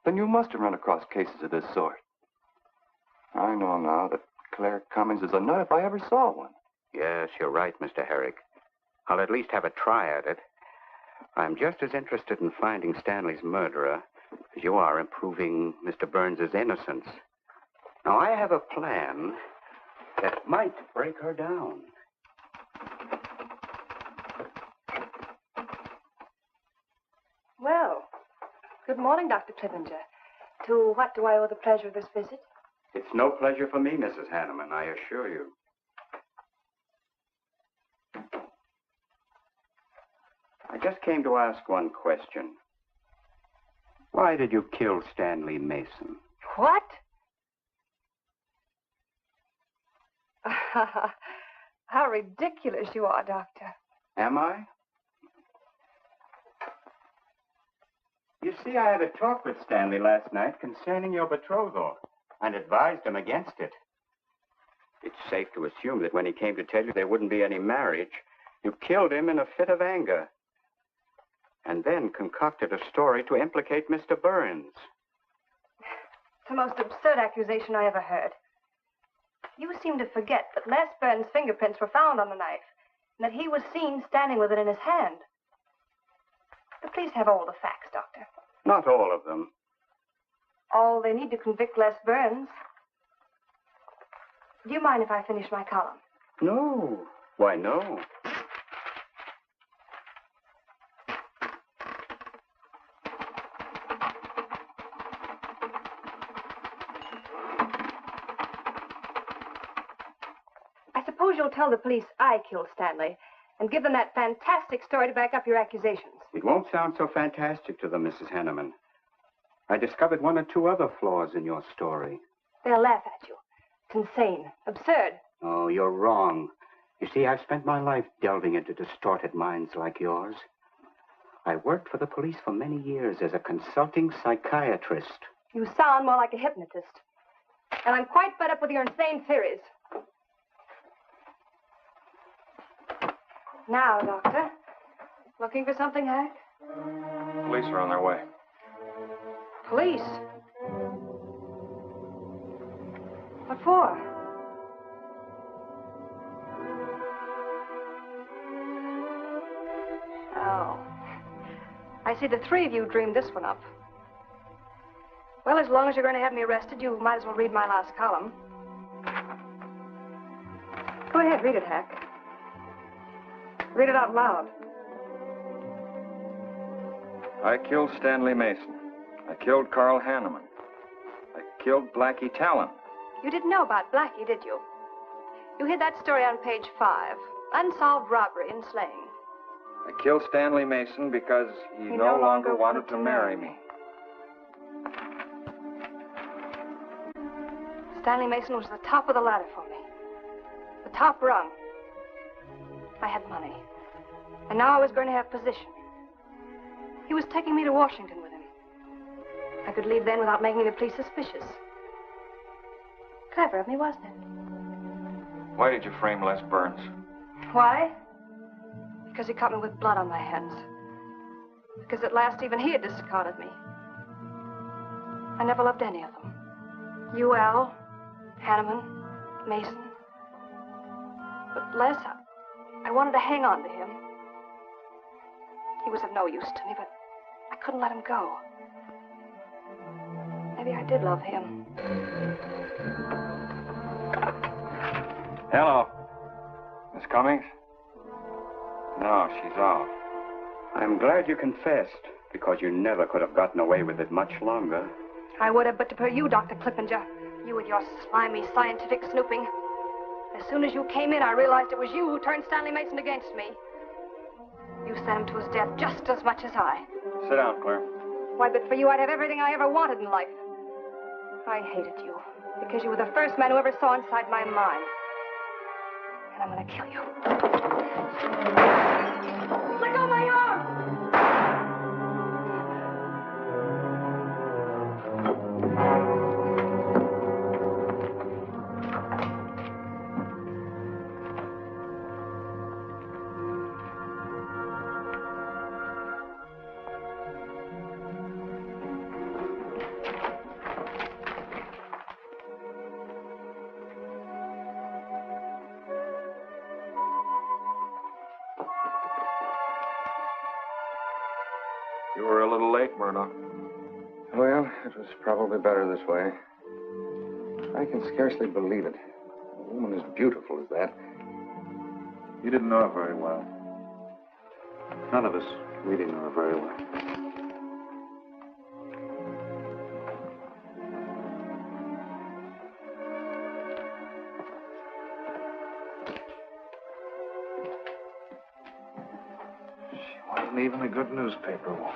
Then you must have run across cases of this sort. I know now that Claire Cummings is a nut if I ever saw one. Yes, you're right, Mr. Herrick. I'll at least have a try at it. I'm just as interested in finding Stanley's murderer as you are in proving Mr. Burns' innocence. Now, I have a plan that might break her down. Well, good morning, Dr. Clippinger. To what do I owe the pleasure of this visit? It's no pleasure for me, Mrs. Hanneman, I assure you. I just came to ask one question. Why did you kill Stanley Mason? What? How ridiculous you are, Doctor. Am I? You see, I had a talk with Stanley last night concerning your betrothal and advised him against it. It's safe to assume that when he came to tell you there wouldn't be any marriage, you killed him in a fit of anger and then concocted a story to implicate Mr. Burns. It's the most absurd accusation I ever heard. You seem to forget that Les Burns' fingerprints were found on the knife and that he was seen standing with it in his hand. But please have all the facts, Doctor. Not all of them. All they need to convict Les Burns. Do you mind if I finish my column? No. Why, no. I suppose you'll tell the police I killed Stanley and give them that fantastic story to back up your accusations. It won't sound so fantastic to them, Mrs. Hanneman. I discovered one or two other flaws in your story. They'll laugh at you. It's insane. Absurd. Oh, you're wrong. You see, I've spent my life delving into distorted minds like yours. I worked for the police for many years as a consulting psychiatrist. You sound more like a hypnotist. And I'm quite fed up with your insane theories. Now, Doctor. Looking for something, Hack? Police are on their way. Police? What for? Oh. I see the three of you dreamed this one up. Well, as long as you're going to have me arrested, you might as well read my last column. Go ahead, read it, Hack. Read it out loud. I killed Stanley Mason. I killed Carl Hanneman. I killed Blackie Talon. You didn't know about Blackie, did you? You hid that story on page 5. Unsolved robbery and slaying. I killed Stanley Mason because he no longer wanted to marry me. Stanley Mason was the top of the ladder for me. The top rung. I had money. And now I was going to have position. He was taking me to Washington with him. I could leave then without making the police suspicious. Clever of me, wasn't it? Why did you frame Les Burns? Why? Because he caught me with blood on my hands. Because at last even he had discarded me. I never loved any of them. You, Al, Hanneman, Mason. But Les, I wanted to hang on to him. He was of no use to me, but I couldn't let him go. Maybe I did love him. Hello. Miss Cummings? No, she's off. I'm glad you confessed, because you never could have gotten away with it much longer. I would have, but to per you, Dr. Clippinger. You with your slimy scientific snooping. As soon as you came in, I realized it was you who turned Stanley Mason against me. You sent him to his death just as much as I. Sit down, Claire. Why, but for you, I'd have everything I ever wanted in life. I hated you because you were the first man who ever saw inside my mind. And I'm going to kill you. Let go of my arm! You were a little late, Murdoch. Well, it was probably better this way. I can scarcely believe it. A woman as beautiful as that. You didn't know her very well. None of us really knew her very well. She wasn't even a good newspaper woman.